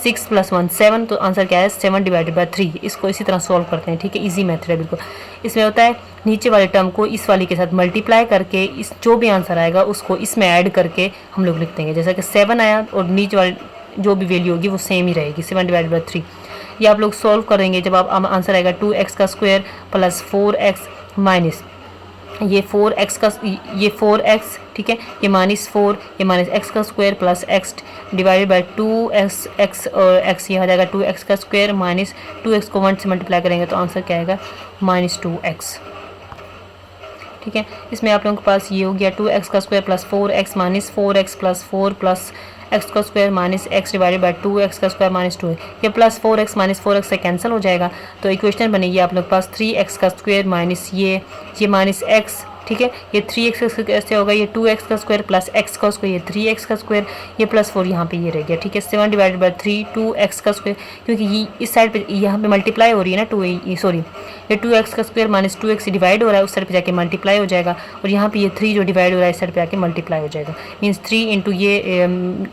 6 प्लस 1 7, तो आंसर क्या है 7 डिवाइडेड बाई 3। इसको इसी तरह सॉल्व करते हैं, ठीक है, इजी मेथड है बिल्कुल। इसमें होता है नीचे वाले टर्म को इस वाली के साथ मल्टीप्लाई करके इस जो भी आंसर आएगा उसको इसमें ऐड करके हम लोग लिख देंगे। जैसा कि 7 आया और नीचे वाले जो भी वैल्यू होगी वो सेम ही रहेगी, 7 डिवाइडेड बाई 3। ये आप लोग सॉल्व करेंगे जब आप आंसर आएगा 2x का स्क्वायर प्लस 4x माइनस ये 4x, ठीक है, ये -4, ये माइनस x का square plus x divided by 2x और x ये हो जाएगा 2x का स्क्वायर माइनस 2x को 1 से मल्टीप्लाई करेंगे तो आंसर क्या आएगा -2x, ठीक है। इसमें आप लोगों के पास ये हो गया 2x का square plus 4x minus 4x plus 4 plus x का square minus x divided by 2x का स्क्वायर माइनस 2 है। ये प्लस 4x माइनस 4x से कैंसिल हो जाएगा तो इक्वेशन बनेगी आप लोग के पास 3x का स्क्वायर माइनस ये माइनस x, ठीक है। ये 3x कैसे होगा, ये 2x का स्क्वायर प्लस x का स्क्वायर, ये 3x का स्क्वायर, ये प्लस 4 यहाँ पे ये रह गया, ठीक है। 7 डिवाइडेड बाई 3 2x का स्क्वायर, क्योंकि ये इस साइड पे यहाँ पे मल्टीप्लाई हो रही है ना, सॉरी ये 2x का स्क्वायर माइनस 2x डिवाइड हो रहा है, उस साइड पे जाके मल्टीप्लाई हो जाएगा, और यहाँ पे ये 3 जो डिवाइड हो रहा है इस साइड पे आके मल्टीप्लाई हो जाएगा। मीन्स 3 इंटू ये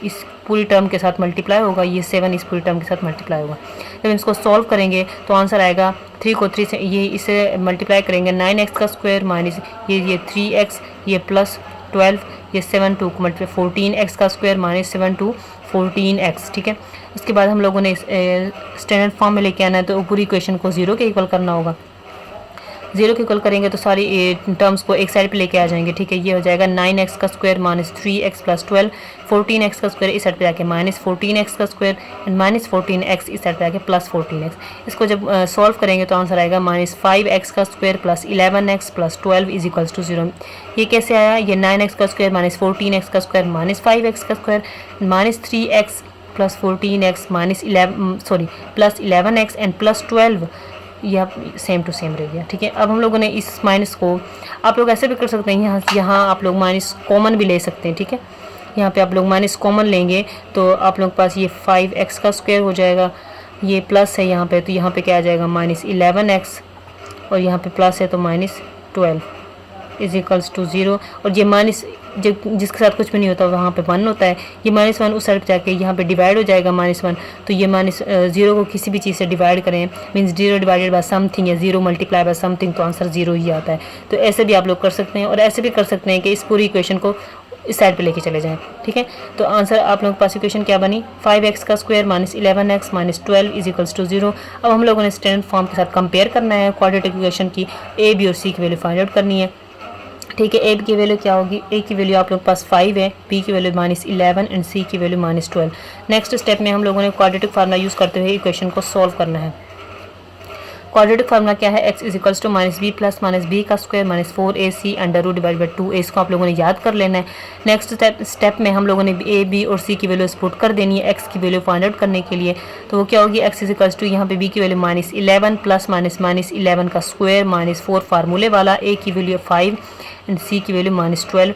इस पूरी टर्म के साथ मल्टीप्लाई होगा, ये 7 इस पूरी टर्म के साथ मल्टीप्लाई होगा। जब इसको सॉल्व करेंगे तो आंसर आएगा 3 को 3 से ये इसे मल्टीप्लाई करेंगे 9x का स्क्वायर माइनस ये 3x, ये प्लस 12, ये 7 2 मल्टीप्लाई 14x का स्क्वायर माइनस 7 2 14x, ठीक है। उसके बाद हम लोगों ने स्टैंडर्ड फॉर्म में लेके आना है, तो पूरी इक्वेशन को 0 के इक्वल करना होगा। 0 के इक्वल करेंगे तो सारी टर्म्स को एक साइड पे लेके आ जाएंगे, ठीक है। ये हो जाएगा 9x का square minus 3x plus 12, 14x का स्क्वायर इस साइड पे जाके माइनस 14x का स्क्वायर एंड माइनस 14x इस साइड पे जाके प्लस 14x। इसको जब सॉल्व करेंगे तो आंसर आएगा माइनस 5x का square plus 11x plus 12 is equals to 0। ये कैसे आया, ये 9x का स्क्वायर माइनस 14x का स्क्वायर माइनस 5x का square minus 3x plus 14x minus 11x and plus 12, यह सेम टू सेम रह गया, ठीक है। अब हम लोगों ने इस माइनस को, आप लोग ऐसे भी कर सकते हैं, यहाँ आप लोग माइनस कॉमन भी ले सकते हैं, ठीक है। यहाँ पे आप लोग माइनस कॉमन लेंगे तो आप लोग के पास ये 5x का स्क्वायर हो जाएगा, ये प्लस है यहाँ पे, तो यहाँ पे क्या आ जाएगा माइनस 11x, और यहाँ पे प्लस है तो माइनस 12 इज इक्वल्स टू 0। और ये माइनस जिसके साथ कुछ भी नहीं होता वहाँ पे 1 होता है, ये -1 उस साइड पे जाके यहाँ पे डिवाइड हो जाएगा -1, तो ये -0 को किसी भी चीज़ से डिवाइड करें मीन्स 0 डिवाइडेड बाय समथिंग या 0 मल्टीप्लाई बाय समथिंग, तो आंसर 0 ही आता है। तो ऐसे भी आप लोग कर सकते हैं, और ऐसे भी कर सकते हैं कि इस पूरी इक्वेशन को इस साइड पे लेके चले जाएं, ठीक है। तो आंसर आप लोगों के पास इक्वेशन क्या बनी, 5x का square minus 11x minus 12 is equals to 0। अब हम लोगों ने स्टैंडर्ड फॉर्म के साथ कंपेयर करना है, क्वाड्रेटिक इक्वेशन की ए बी और सी की वैल्यू फाइंड आउट करनी है, ठीक है। ए की वैल्यू क्या होगी, ए की वैल्यू आप लोग के पास 5 है, बी की वैल्यू -11 एंड सी की वैल्यू -12। नेक्स्ट स्टेप में हम लोगों ने क्वाड्रेटिक फार्मूला यूज़ करते हुए इक्वेशन को सॉल्व करना है। क्वाड्रेटिक फार्मूला क्या है, x is equals to -b plus -b का square minus 4ac under root divide by 2a, इसको आप लोगों ने याद कर लेना है। नेक्स्ट स्टेप में हम लोगों ने a b और c की वैल्यू पुट कर देनी है x की वैल्यू फाइंड आउट करने के लिए। तो वो क्या होगी, x इज इक्वल्स टू यहाँ पे b की वैल्यू -11 प्लस -11 का स्क्वायर -4 फार्मूले वाला, a की वैल्यू 5 एंड c की value -12।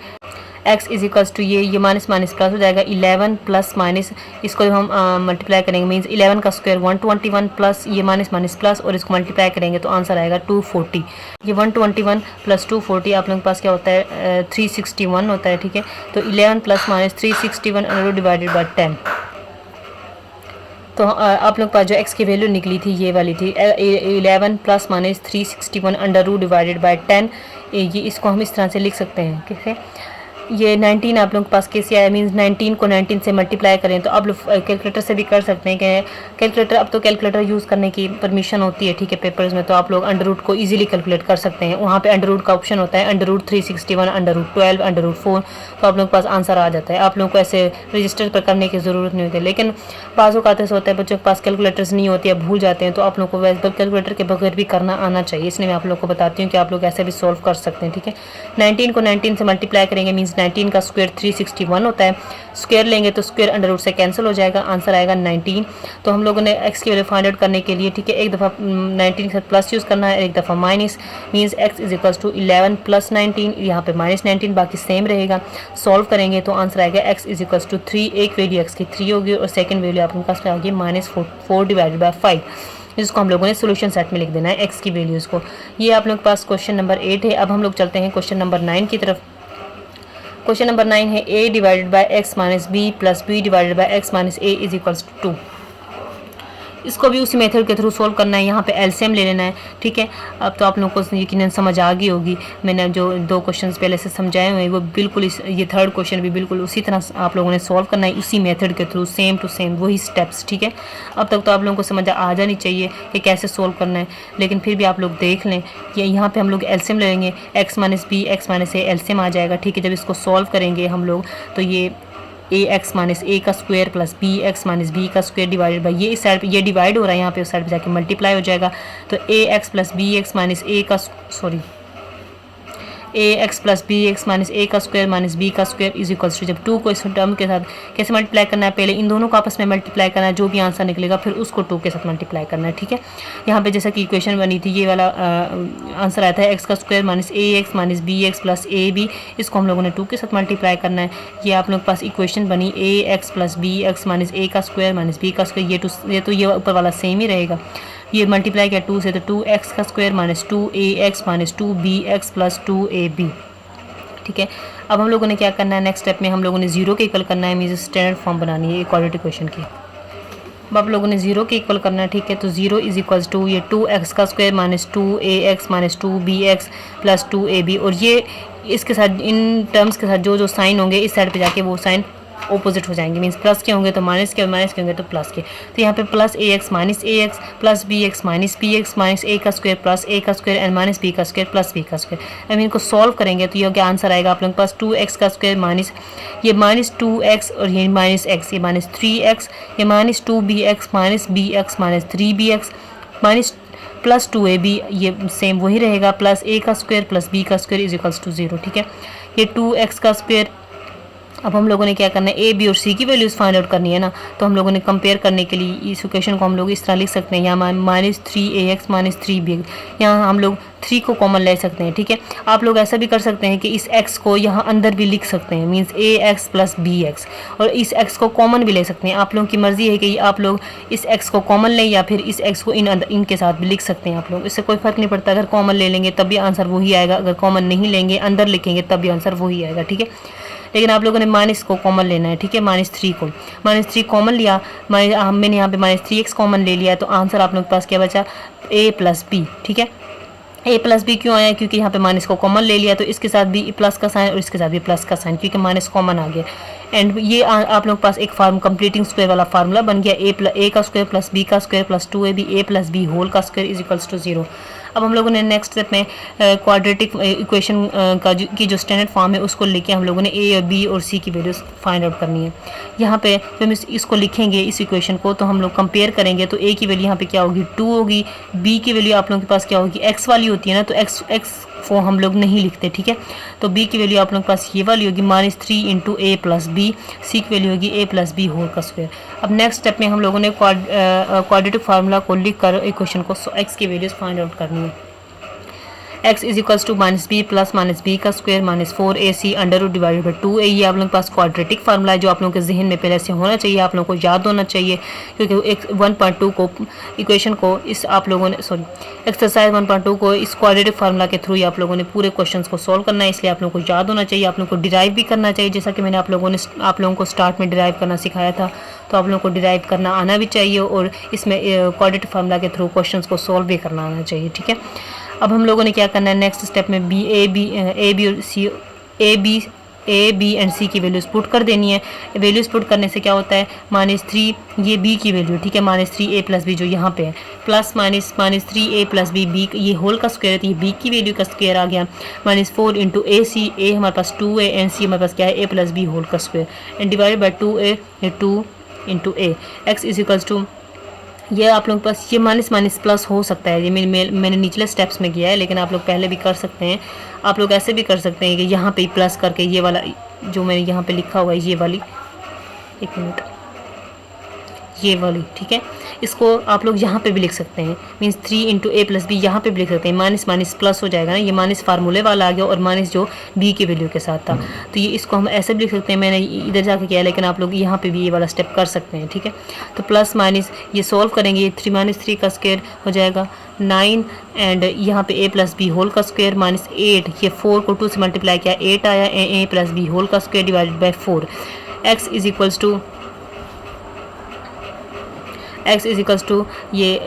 x is equals to ये माइनस माइनस प्लस हो जाएगा 11 प्लस माइनस, इसको जब हम मल्टीप्लाई करेंगे मीन्स 11 का स्क्वायर 121 प्लस ये माइनस माइनस प्लस, और इसको मल्टीप्लाई करेंगे तो आंसर आएगा 240। ये 121 प्लस 240 आप लोगों के पास क्या होता है 361 होता है, ठीक है। तो 11 प्लस माइनस 361 डिवाइडेड बाई 10, तो आप लोग के पास जो x की वैल्यू निकली थी ये वाली थी 11 plus minus 361 under root divided by 10। ये इसको हम इस तरह से लिख सकते हैं, कैसे, ये 19 आप लोगों के पास कैसे आया, मीन्स 19 को 19 से मल्टीप्लाई करें, तो आप लोग कैलकुलेटर से भी कर सकते हैं कि कैलकुलेटर, अब तो कैलकुलेटर यूज़ करने की परमिशन होती है, ठीक है, पेपर्स में, तो आप लोग अंडर रूट को इजीली कैलकुलेट कर सकते हैं। वहाँ पे अंडर रूट का ऑप्शन होता है, under root 361 under root 12 under root 4, तो आप लोगों के पास आंसर आ जाता है। आप लोगों को ऐसे रजिस्टर पर करने की ज़रूरत नहीं होती, लेकिन बाज़ों का ऐसा होता है बच्चों के पास कैलकुलेटर्स नहीं होती है, भूल जाते हैं, तो आप लोग को वैसे कैलकुलेटर के बगैर भी करना आना चाहिए, इसलिए मैं आप लोग को बताती हूँ कि आप लोग ऐसे भी सॉल्व कर सकते हैं, ठीक है। 19 को 19 से मल्टीप्लाई करेंगे मीन्स 19 का स्क्वायर 361 होता है, स्क्वायर लेंगे तो स्क्वायर अंडर रूट से कैंसिल हो जाएगा, आंसर आएगा 19। तो हम लोगों ने x की वैल्यू फाइंड आउट करने के लिए, ठीक है, एक दफ़ा 19 के साथ प्लस यूज़ करना है, एक दफ़ा minus, means x is equals to 11 plus 19, यहाँ पे -19 बाकी सेम रहेगा। सॉल्व करेंगे तो आंसर आएगा x इज इक्वल्स टू 3, एक वैल्यू x की 3 होगी और सेकेंड वैल्यू आपके पास क्या होगी -4 डिवाइडेड बाई 5, जिसको हम लोगों ने सोल्यूशन सेट में लिख देना है x की वैल्यूज़ को। ये आप लोग के पास क्वेश्चन नंबर 8 है। अब हम लोग चलते हैं क्वेश्चन नंबर 9 की तरफ। क्वेश्चन नंबर 9 है a divided by x minus B plus B divided by x minus a is equals to 2। इसको भी उसी मेथड के थ्रू सॉल्व करना है, यहाँ पे एलसीएम ले लेना है, ठीक है। अब तो आप लोगों को यकीनन समझ आ गई होगी, मैंने जो 2 क्वेश्चंस पहले से समझाए हुए हैं वो बिल्कुल ये थर्ड क्वेश्चन भी बिल्कुल उसी तरह आप लोगों ने सॉल्व करना है, उसी मेथड के थ्रू सेम टू सेम वही स्टेप्स, ठीक है। अब तक तो आप लोगों को समझ आ जानी चाहिए कि कैसे सॉल्व करना है, लेकिन फिर भी आप लोग देख लें कि यहाँ पर हम लोग एलसीएम ले लेंगे, x minus b x minus a LCM आ जाएगा, ठीक है। जब इसको सॉल्व करेंगे हम लोग तो ये ए एक्स माइनस ए का square plus B x minus B का स्क्वायर डिवाइडेड बाई ये इस साइड पे ये डिवाइड हो रहा है, यहाँ पे उस साइड पे जाके मल्टीप्लाई हो जाएगा, तो a x plus B x minus a का a x plus B x minus a का स्क्वायर माइनस बी का स्क्वायर इज इक्वल्स टू, जब 2 को इस टर्म के साथ कैसे मल्टीप्लाई करना है, पहले इन दोनों को आपस में मल्टीप्लाई करना है, जो भी आंसर निकलेगा फिर उसको 2 के साथ मल्टीप्लाई करना है, ठीक है। यहाँ पे जैसा कि इक्वेशन बनी थी, ये वाला आंसर आया था एक्स का square minus a x minus b x plus a b, इसको हम लोगों ने 2 के साथ मल्टीप्लाई करना है। ये आप लोग के पास इक्वेशन बनी a x plus B x minus a का स्क्वायर माइनस बी का स्क्वायर, ये ऊपर वाला सेम ही रहेगा। ये मल्टीप्लाई किया 2 से तो 2x का square minus 2ax minus 2bx plus 2ab, ठीक है। अब हम लोगों ने क्या करना है, नेक्स्ट स्टेप में हम लोगों ने 0 के इक्वल करना है, मीन्स स्टैंडर्ड फॉर्म बनानी है इक्वालिटी इक्वेशन की। अब आप लोगों ने 0 के इक्वल करना है, ठीक है। तो 0 इज इक्वल्स टू ये 2x का square minus 2ax minus 2bx plus 2ab, और ये इसके साथ इन टर्म्स के साथ जो साइन होंगे इस साइड पे जाके वो साइन ऑपोजिट हो जाएंगे, मीन्स प्लस के होंगे तो माइनस के, माइनस के होंगे तो प्लस के। तो यहाँ पे plus ax minus ax plus bx minus bx minus a का स्क्वायर प्लस a का स्क्वायर एंड माइनस b का स्क्वायर प्लस b का स्क्वायर। अब इनको सॉल्व करेंगे तो ये क्या आंसर आएगा आप लोगों के पास, 2x का स्क्वायर माइनस ये माइनस 2x और ये माइनस x, ये माइनस 3x, ये minus 2bx minus bx minus 3bx minus plus 2ab, ये सेम वही रहेगा, प्लस a का स्क्वायर प्लस b का स्क्वायर इज इक्वल्स टू 0, ठीक है। ये 2x का स्क्वायर, अब हम लोगों ने क्या करना है, ए बी और सी की वैल्यूज़ फाइंड आउट करनी है ना, तो हम लोगों ने कंपेयर करने के लिए इस इक्वेशन को हम लोग इस तरह लिख सकते हैं, यहाँ माइनस 3ax माइनस 3b, यहाँ हम लोग 3 को कॉमन ले सकते हैं, ठीक है। आप लोग ऐसा भी कर सकते हैं कि इस x को यहाँ अंदर भी लिख सकते हैं, मीन्स ax प्लस bx, और इस x को कॉमन भी ले सकते हैं। आप लोगों की मर्जी है कि आप लोग इस x को कॉमन लें या फिर इस x को इनके साथ भी लिख सकते हैं आप लोग, इससे कोई फ़र्क नहीं पड़ता। अगर कॉमन ले लेंगे तब भी आंसर वही आएगा, अगर कॉमन नहीं लेंगे अंदर लिखेंगे तब भी आंसर वही आएगा, ठीक है। लेकिन आप लोगों ने माइनस को कॉमन लेना है, ठीक है। माइनस 3 को, माइनस 3 कॉमन लिया, मैंने यहाँ पे माइनस 3x कॉमन ले लिया, तो आंसर आप लोगों के पास क्या बचा, a प्लस बी, ठीक है। a प्लस बी क्यों आया, क्योंकि यहाँ पे माइनस को कॉमन ले लिया, तो इसके साथ भी प्लस का साइन और इसके साथ भी प्लस का साइन, क्योंकि माइनस कॉमन आ गया। एंड ये आप लोगों के पास एक फार्म कंप्लीटिंग स्क्वायर वाला फार्मूला बन गया, a का स्क्वायर प्लस b का square plus 2ab a plus b whole का स्क्वायर इज इक्वल्स टू 0। अब हम लोगों ने नेक्स्ट स्टेप में क्वाड्रेटिक इक्वेशन की जो स्टैंडर्ड फॉर्म है उसको लेके हम लोगों ने a और b और c की वैल्यूज फाइंड आउट करनी है। यहाँ पे जब हम इसको लिखेंगे इस इक्वेशन को, तो हम लोग कंपेयर करेंगे, तो a की वैल्यू यहाँ पे क्या होगी 2 होगी, b की वैल्यू आप लोगों के पास क्या होगी x वाली होती है ना, तो x को हम लोग नहीं लिखते, ठीक है। तो b की वैल्यू आप लोगों के पास ये वाली होगी minus 3 into a plus B, C की वैल्यू होगी a प्लस बी होल का स्क्वायर। अब नेक्स्ट स्टेप में हम लोगों ने क्वाड्रेटिक फार्मूला को लिख कर इक्वेशन को x की वैल्यूज फाइंड आउट करनी है। x is equals to minus B plus minus B का square minus 4ac under root divided by 2a, ये आप लोगों के पास क्वाड्रेटिक फार्मूला है जो आप लोगों के जहन में पहले से होना चाहिए, आप लोगों को याद होना चाहिए, क्योंकि 1.2 को इक्वेशन को इस आप लोगों ने एक्सरसाइज 1.2 को इस क्वाड्रेटिक फार्मूला के थ्रू ही आप लोगों ने पूरे क्वेश्चन को सॉल्व करना है, इसलिए आप लोगों को याद होना चाहिए। आप लोगों को डिराइव भी करना चाहिए, जैसा कि मैंने आप लोगों को स्टार्ट में डिराइव करना सिखाया था, तो आप लोगों को डिराइव करना आना भी चाहिए और इसमें क्वाड्रेटिक फार्मूला के थ्रू क्वेश्चन को सॉल्व भी करना आना चाहिए, ठीक है। अब हम लोगों ने क्या करना है, नेक्स्ट स्टेप में ए बी एंड सी की वैल्यूज पुट कर देनी है। वैल्यूज पुट करने से क्या होता है, माइनस 3 ये बी की वैल्यू, ठीक है, माइनस 3a प्लस बी जो यहाँ पे है, plus minus 3a plus b ये होल का स्क्वायर है, तो ये बी की वैल्यू का स्क्वायर आ गया, माइनस 4 इंटू ए हमारे पास 2a एंड सी हमारे पास क्या है a प्लस बी होल का square and divided by 2a 2 into a। X is equals to, ये आप लोगों के पास ये माइनस प्लस हो सकता है, ये मैंने निचले स्टेप्स में किया है, लेकिन आप लोग पहले भी कर सकते हैं। आप लोग ऐसे भी कर सकते हैं कि यहाँ पे प्लस करके ये वाला जो मैंने यहाँ पे लिखा हुआ है ये वाली, एक मिनट, ये वाली, ठीक है, इसको आप लोग यहाँ पे भी लिख सकते हैं, means 3 into a plus b यहाँ पे भी लिख सकते हैं, माइनस प्लस हो जाएगा ना, ये माइनस फार्मूले वाला आ गया और माइनस जो b की वैल्यू के साथ था, तो ये इसको हम ऐसे भी लिख सकते हैं, मैंने इधर जाके किया, लेकिन आप लोग यहाँ पे भी ये वाला स्टेप कर सकते हैं, ठीक है। तो प्लस माइनस ये सॉल्व करेंगे, ये 3 माइनस 3 का स्क्वायर हो जाएगा 9 एंड यहाँ पे a प्लस बी होल का स्क्वायर माइनस 8, ये 4 को 2 से मल्टीप्लाई किया 8 आया, a प्लस बी होल का square divided by 4। X is equals to ये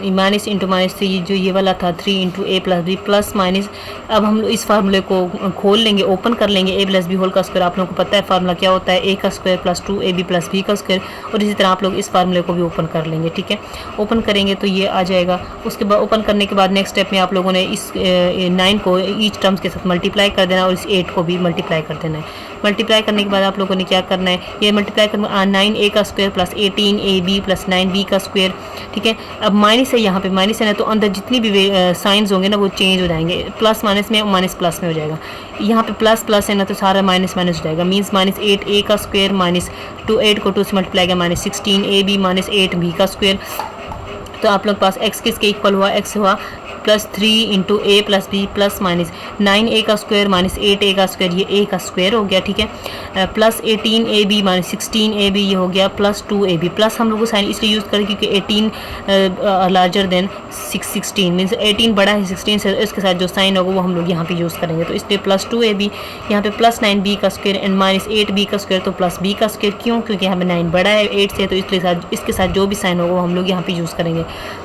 माइनस इंटू माइनस 3 जो ये वाला था 3 into a plus b plus minus, अब हम लोग इस फार्मूले को खोल लेंगे, ओपन कर लेंगे, a प्लस बी होल का स्क्वायर, आप लोगों को पता है फार्मूला क्या होता है, a का square plus 2ab plus b का स्क्वायर, और इसी तरह आप लोग इस फार्मूले को भी ओपन कर लेंगे, ठीक है। ओपन करेंगे तो ये आ जाएगा, उसके बाद ओपन करने के बाद नेक्स्ट स्टेप में आप लोगों ने इस 9 को ईच टर्म्स के साथ मल्टीप्लाई कर देना और इस 8 को भी मल्टीप्लाई कर देना है। मल्टीप्लाई करने के बाद आप लोगों ने क्या करना है, ये मल्टीप्लाई करना 9a का square plus 18ab plus 9b का स्क्वायर, ठीक है। अब माइनस है, यहाँ पे माइनस है ना, तो अंदर जितनी भी साइंस होंगे ना वो चेंज हो जाएंगे, प्लस माइनस में माइनस प्लस में हो जाएगा। यहाँ पे प्लस प्लस है ना, तो सारा माइनस माइनस हो जाएगा, मीन्स माइनस 8a का स्क्वायर माइनस 8 को 2 से मल्टीप्लाई किया माइनस 16ab माइनस 8b का स्क्वायर। तो आप लोग पास x किसके इक्वल हुआ, x हुआ plus 3 into a plus b plus minus 9a का स्क्वायर माइनस 8a का स्क्वायर, ये a का स्क्वायर हो गया, ठीक है। प्लस 18ab माइनस 16ab ये हो गया प्लस 2ab। प्लस हम लोग को साइन इसलिए यूज़ करें क्योंकि 18 लार्जर देन 16 मीन्स 18 बड़ा है 16 से, इसके साथ जो साइन होगा वो हम लोग यहाँ पे यूज़ करेंगे, तो इसलिए प्लस 2ab, यहाँ पे प्लस 9b का स्क्वायर एंड माइनस 8b का स्क्वायर, तो प्लस b का स्क्वायर, क्यों, क्योंकि यहाँ पे 9 बड़ा है 8 से, तो इसके साथ जो भी साइन होगा वो हम लोग यहाँ पे यूज़ करेंगे।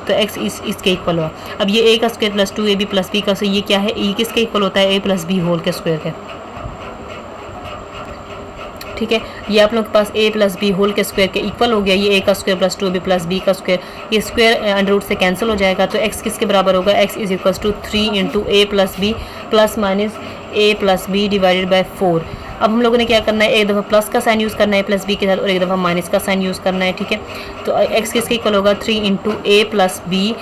तो x इसके इक्वल हुआ। अब ये a का square plus 2ab plus b का स्क्वायर, ये क्या है, e किसके इक्वल होता है, a प्लस b होल के स्क्वायर के, ठीक है। ये आप लोग के पास a प्लस बी होल के स्क्वायर के इक्वल हो गया, ये a का square plus 2ab plus b का स्क्वायर, ये स्क्वायर अंडर रूट से कैंसिल हो जाएगा, तो x किसके बराबर होगा, x is equal to 3 into a plus b plus minus a plus B divided by 4। अब हम लोगों ने क्या करना है, एक दफ़ा प्लस का साइन यूज़ करना है प्लस बी के साथ और एक दफ़ा माइनस का साइन यूज़ करना है, ठीक है। तो x किसके इक्वल होगा, 3 into a plus b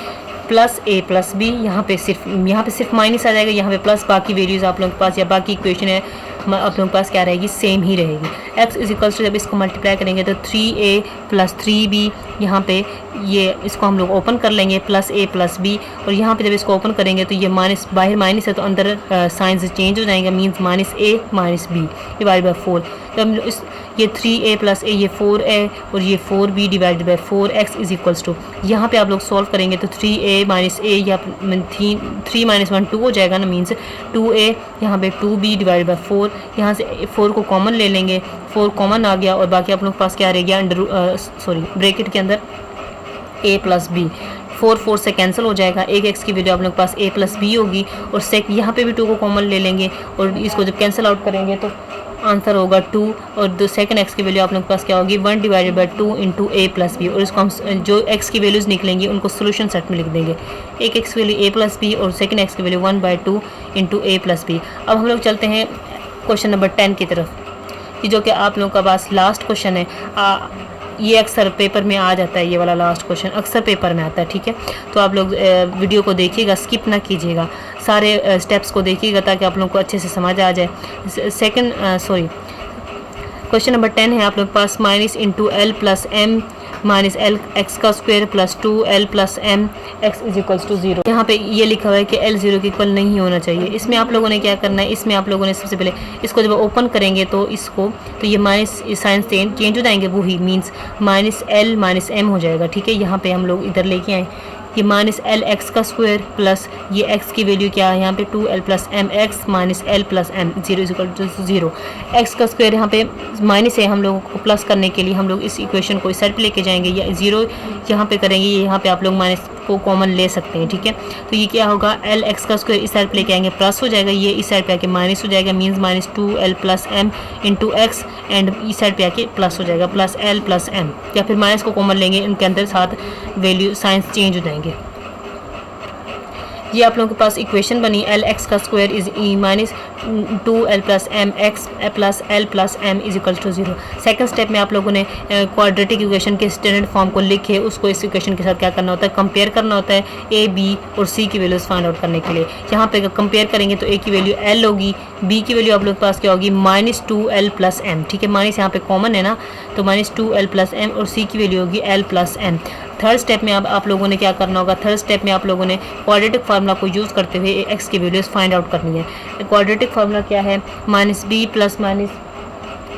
plus a plus b, यहाँ पे सिर्फ माइनस आ जाएगा, यहाँ पे प्लस, बाकी वैल्यूज़ आप लोगों के पास या बाकी इक्वेशन है आप लोगों के पास क्या रहेगी, सेम ही रहेगी। x इज इक्वल टू जब इसको मल्टीप्लाई करेंगे तो 3a प्लस 3b, यहाँ पे ये इसको हम लोग ओपन कर लेंगे प्लस a प्लस b, और यहाँ पे जब इसको ओपन करेंगे तो ये माइनस, बाहर माइनस है तो अंदर साइंस चेंज हो जाएगा, means minus a minus b divide by 4। तो हम इस ये 3a प्लस a, ये 4a और ये 4b divided by 4, x is equals to, यहाँ पे आप लोग सॉल्व करेंगे तो 3a माइनस a या 3 माइनस 1 2 हो जाएगा ना, मीन्स 2a, यहाँ पे 2b डिवाइडेड बाई 4, यहाँ से 4 को कॉमन ले लेंगे, 4 कॉमन आ गया और बाकी आप लोग के पास क्या रह गया, अंडर ब्रैकेट के अंदर a प्लस बी, 4 से कैंसिल हो जाएगा, एक x की वैल्यू आप लोग के पास a प्लस बी होगी, और यहाँ पे भी 2 को कॉमन ले लेंगे और इसको जब कैंसिल आउट करेंगे तो आंसर होगा 2, और सेकंड x की वैल्यू आप लोग के पास क्या होगी, 1 divided by 2 into a plus b, और इसको हम जो x की वैल्यूज़ निकलेंगी उनको सोल्यूशन सेट में लिख देंगे, एक x की वैल्यू a प्लस बी और सेकंड x की value 1/2 into a plus b. अब हम लोग चलते हैं क्वेश्चन नंबर 10 की तरफ, कि जो कि आप लोगों का पास लास्ट क्वेश्चन है। ये अक्सर पेपर में आ जाता है, ये वाला लास्ट क्वेश्चन अक्सर पेपर में आता है, ठीक है। तो आप लोग वीडियो को देखिएगा, स्किप ना कीजिएगा, सारे स्टेप्स को देखिएगा ताकि आप लोगों को अच्छे से समझ आ जाए। क्वेश्चन नंबर 10 है आप लोग के पास, minus into L plus m minus l x का square plus 2l plus M x is equals to 0। यहाँ पे ये लिखा हुआ है कि l 0 के इक्वल नहीं होना चाहिए। इसमें आप लोगों ने क्या करना है, इसमें आप लोगों ने सबसे पहले इसको जब ओपन करेंगे तो इसको तो ये माइनस साइन चेंज हो जाएंगे, वही means minus l minus m हो जाएगा, ठीक है। यहाँ पे हम लोग इधर लेके आए, ये माइनस एल एक्स का स्क्वायर प्लस ये एक्स की वैल्यू क्या है यहाँ पे 2l plus M x minus l plus m 0 is equal to 0। X का स्क्वायर यहाँ पे माइनस है, हम लोगों को प्लस करने के लिए हम लोग इस इक्वेशन को इस साइड पे लेके जाएंगे, या 0 यहाँ पे करेंगे, यहाँ पे आप लोग माइनस को कॉमन ले सकते हैं, ठीक है। तो ये क्या होगा, एल एक्स का स्क्वायर इस साइड पे लेके आएंगे प्लस हो जाएगा, ये इस साइड पे आके माइनस हो जाएगा, means minus 2l plus m into x, and इस साइड पे आके प्लस हो जाएगा प्लस एल प्लस एम, या फिर माइनस को कॉमन लेंगे, इनके अंदर साथ वैल्यू साइंस चेंज हो जाएंगे। ये आप लोगों के पास इक्वेशन बनी, एल एक्स का square is e minus 2l plus M X plus L plus M is equal to 0। Second step में आप लोगों ने क्वाड्रेटिक इक्वेशन के स्टैंडर्ड फॉर्म को लिखे, उसको इस इक्वेशन के साथ क्या करना होता है, कंपेयर करना होता है ए बी और सी की वैल्यूज फाइंड आउट करने के लिए। यहाँ पे कंपेयर करेंगे तो ए की वैल्यू एल होगी, बी की वैल्यू आप लोग के पास क्या होगी माइनस 2l प्लस एम, ठीक है, माइनस यहाँ पे कॉमन है ना, तो माइनस 2l प्लस एम, और सी की वैल्यू होगी L plus M. Third step में आप लोगों ने क्या करना होगा, थर्ड स्टेप में आप लोगों ने क्वाड्रेटिक फार्मूला को यूज़ करते हुए एक्स की वैल्यूज फाइंड आउट करनी है। क्वाड्रेटिक फार्मूला क्या है, minus B plus minus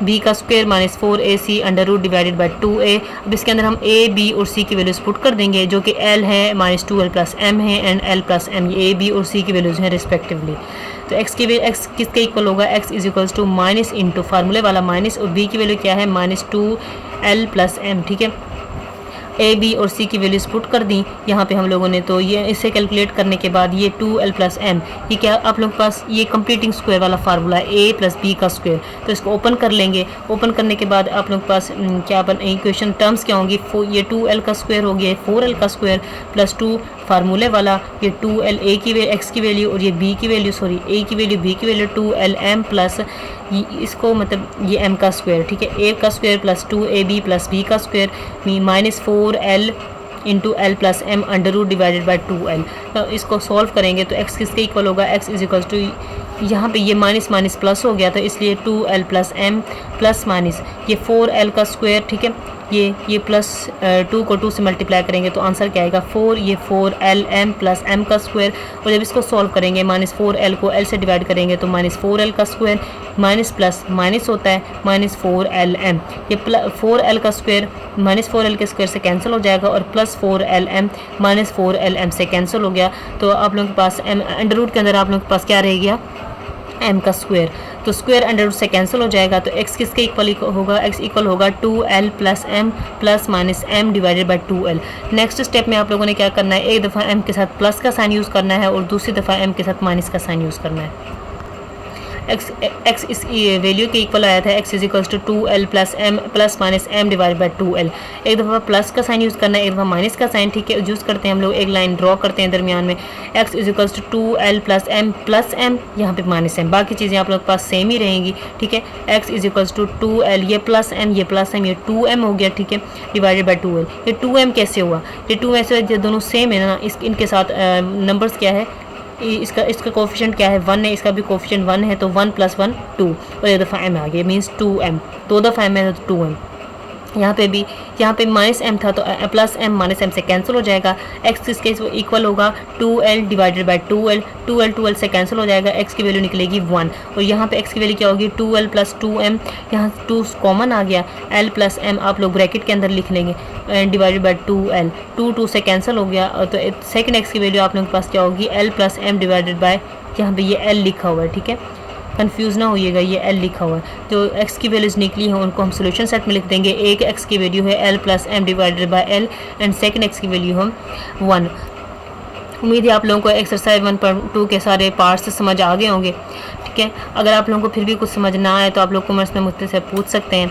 B का square minus 4ac under root divided by 2a। अब इसके अंदर हम a b और c की वैल्यूज पुट कर देंगे, जो कि l है माइनस 2l प्लस m है एंड l प्लस m, ये a b और c की वैल्यूज हैं रिस्पेक्टिवली। तो x किसके इक्वल होगा, x is equals to minus into फार्मूले वाला माइनस, और b की वैल्यू क्या है माइनस 2l प्लस m, ठीक है। ए बी और सी की वैल्यूज पुट कर दी यहाँ पे हम लोगों ने, तो ये इसे कैलकुलेट करने के बाद ये 2l प्लस एम, ये क्या आप लोगों के पास ये कंप्लीटिंग स्क्वायर वाला फार्मूला है ए प्लस बी का स्क्वायर। तो इसको ओपन कर लेंगे, ओपन करने के बाद आप लोगों के पास क्या इक्वेशन टर्म्स क्या होंगी, ये 2l का स्क्वायर हो गया, 4l का स्क्वायर प्लस 2 फार्मूले वाला, ये 2l ए की एक्स की वैल्यू और ये बी की वैल्यू, सॉरी ए की वैल्यू बी की वैल्यू 2l m प्लस इसको मतलब ये m का स्क्वायर, ठीक है, a का square plus 2ab plus b का square minus 4l into L plus M under root divided by 2l। तो इसको सॉल्व करेंगे तो x किसके इक्वल होगा, x इज इक्वल टू यहाँ पे ये माइनस माइनस प्लस हो गया था, इसलिए 2l plus M plus minus ये 4l का स्क्वायर, ठीक है, ये प्लस 2 को 2 से मल्टीप्लाई करेंगे तो आंसर क्या आएगा 4, ये 4l m प्लस m का स्क्वायर, और जब इसको सॉल्व करेंगे माइनस 4l को l से डिवाइड करेंगे तो माइनस 4l का स्क्वायर, माइनस प्लस माइनस होता है माइनस 4l m, ये 4l का स्क्वायर माइनस 4l के स्क्वायर से कैंसिल हो जाएगा और plus 4l m minus 4l m से कैंसिल हो गया। तो आप लोगों के पास m अंडर रूट के अंदर आप लोगों के पास क्या रह गया, m का स्क्वायर, तो स्क्वायर अंडर रूट से कैंसिल हो जाएगा, तो x किसके इक्वल होगा, x इक्वल होगा 2l plus m plus minus m divided by 2l। Next step में आप लोगों ने क्या करना है, एक दफ़ा m के साथ प्लस का साइन यूज़ करना है और दूसरी दफ़ा m के साथ माइनस का साइन यूज़ करना है। x इस वैल्यू के इक्वल आया था, x is equals to 2l plus m plus minus m divide by 2l। एक दफ़ा प्लस का साइन यूज़ करना है, एक दफ़ा माइनस का साइन, ठीक है, यूज़ करते हैं हम लोग, एक लाइन ड्रॉ करते हैं दरमियान में, x is equals to 2l plus m यहाँ पे माइनस m, बाकी चीज़ें आप लोग के पास सेम ही रहेंगी, ठीक है, x is equals to 2l, ये प्लस m ये 2m हो गया, ठीक है, डिवाइडेड बाई 2l। ये 2m कैसे हुआ, ये 2 ऐसे दोनों सेम है ना, इनके साथ नंबर्स क्या है, इसका कोफिशिएंट क्या है 1 है, इसका भी कोफिशिएंट 1 है, तो 1 प्लस 1 2 और एक दफ़ा m आ गया मीन्स 2m, 2 दफ़ा m है तो 2m। यहाँ पे माइनस m था तो प्लस m माइनस m से कैंसिल हो जाएगा, x इसके इक्वल होगा 2l डिवाइडेड बाई 2l से कैंसिल हो जाएगा, x की वैल्यू निकलेगी 1 और यहाँ पे x की वैल्यू क्या होगी 2l प्लस 2m, यहाँ 2 कॉमन आ गया, l प्लस m आप लोग ब्रैकेट के अंदर लिख लेंगे डिवाइडेड बाई 2l, 2 से कैंसिल हो गया, और तो सेकंड x की वैल्यू आप लोगों के पास क्या होगी l plus m divided by, यहाँ पे ये l लिखा हुआ है, ठीक है, कंफ्यूज ना होइएगा, ये l लिखा हुआ है। तो x की वैल्यूज़ निकली हैं उनको हम सोल्यूशन सेट में लिख देंगे, एक x की वैल्यू है l plus m divided by l and second x की वैल्यू हम 1। उम्मीद है आप लोगों को एक्सरसाइज 1.2 के सारे पार्ट्स समझ आ गए होंगे, ठीक है। अगर आप लोगों को फिर भी कुछ समझ ना आए तो आप लोग कमेंट्स में मुझसे पूछ सकते हैं।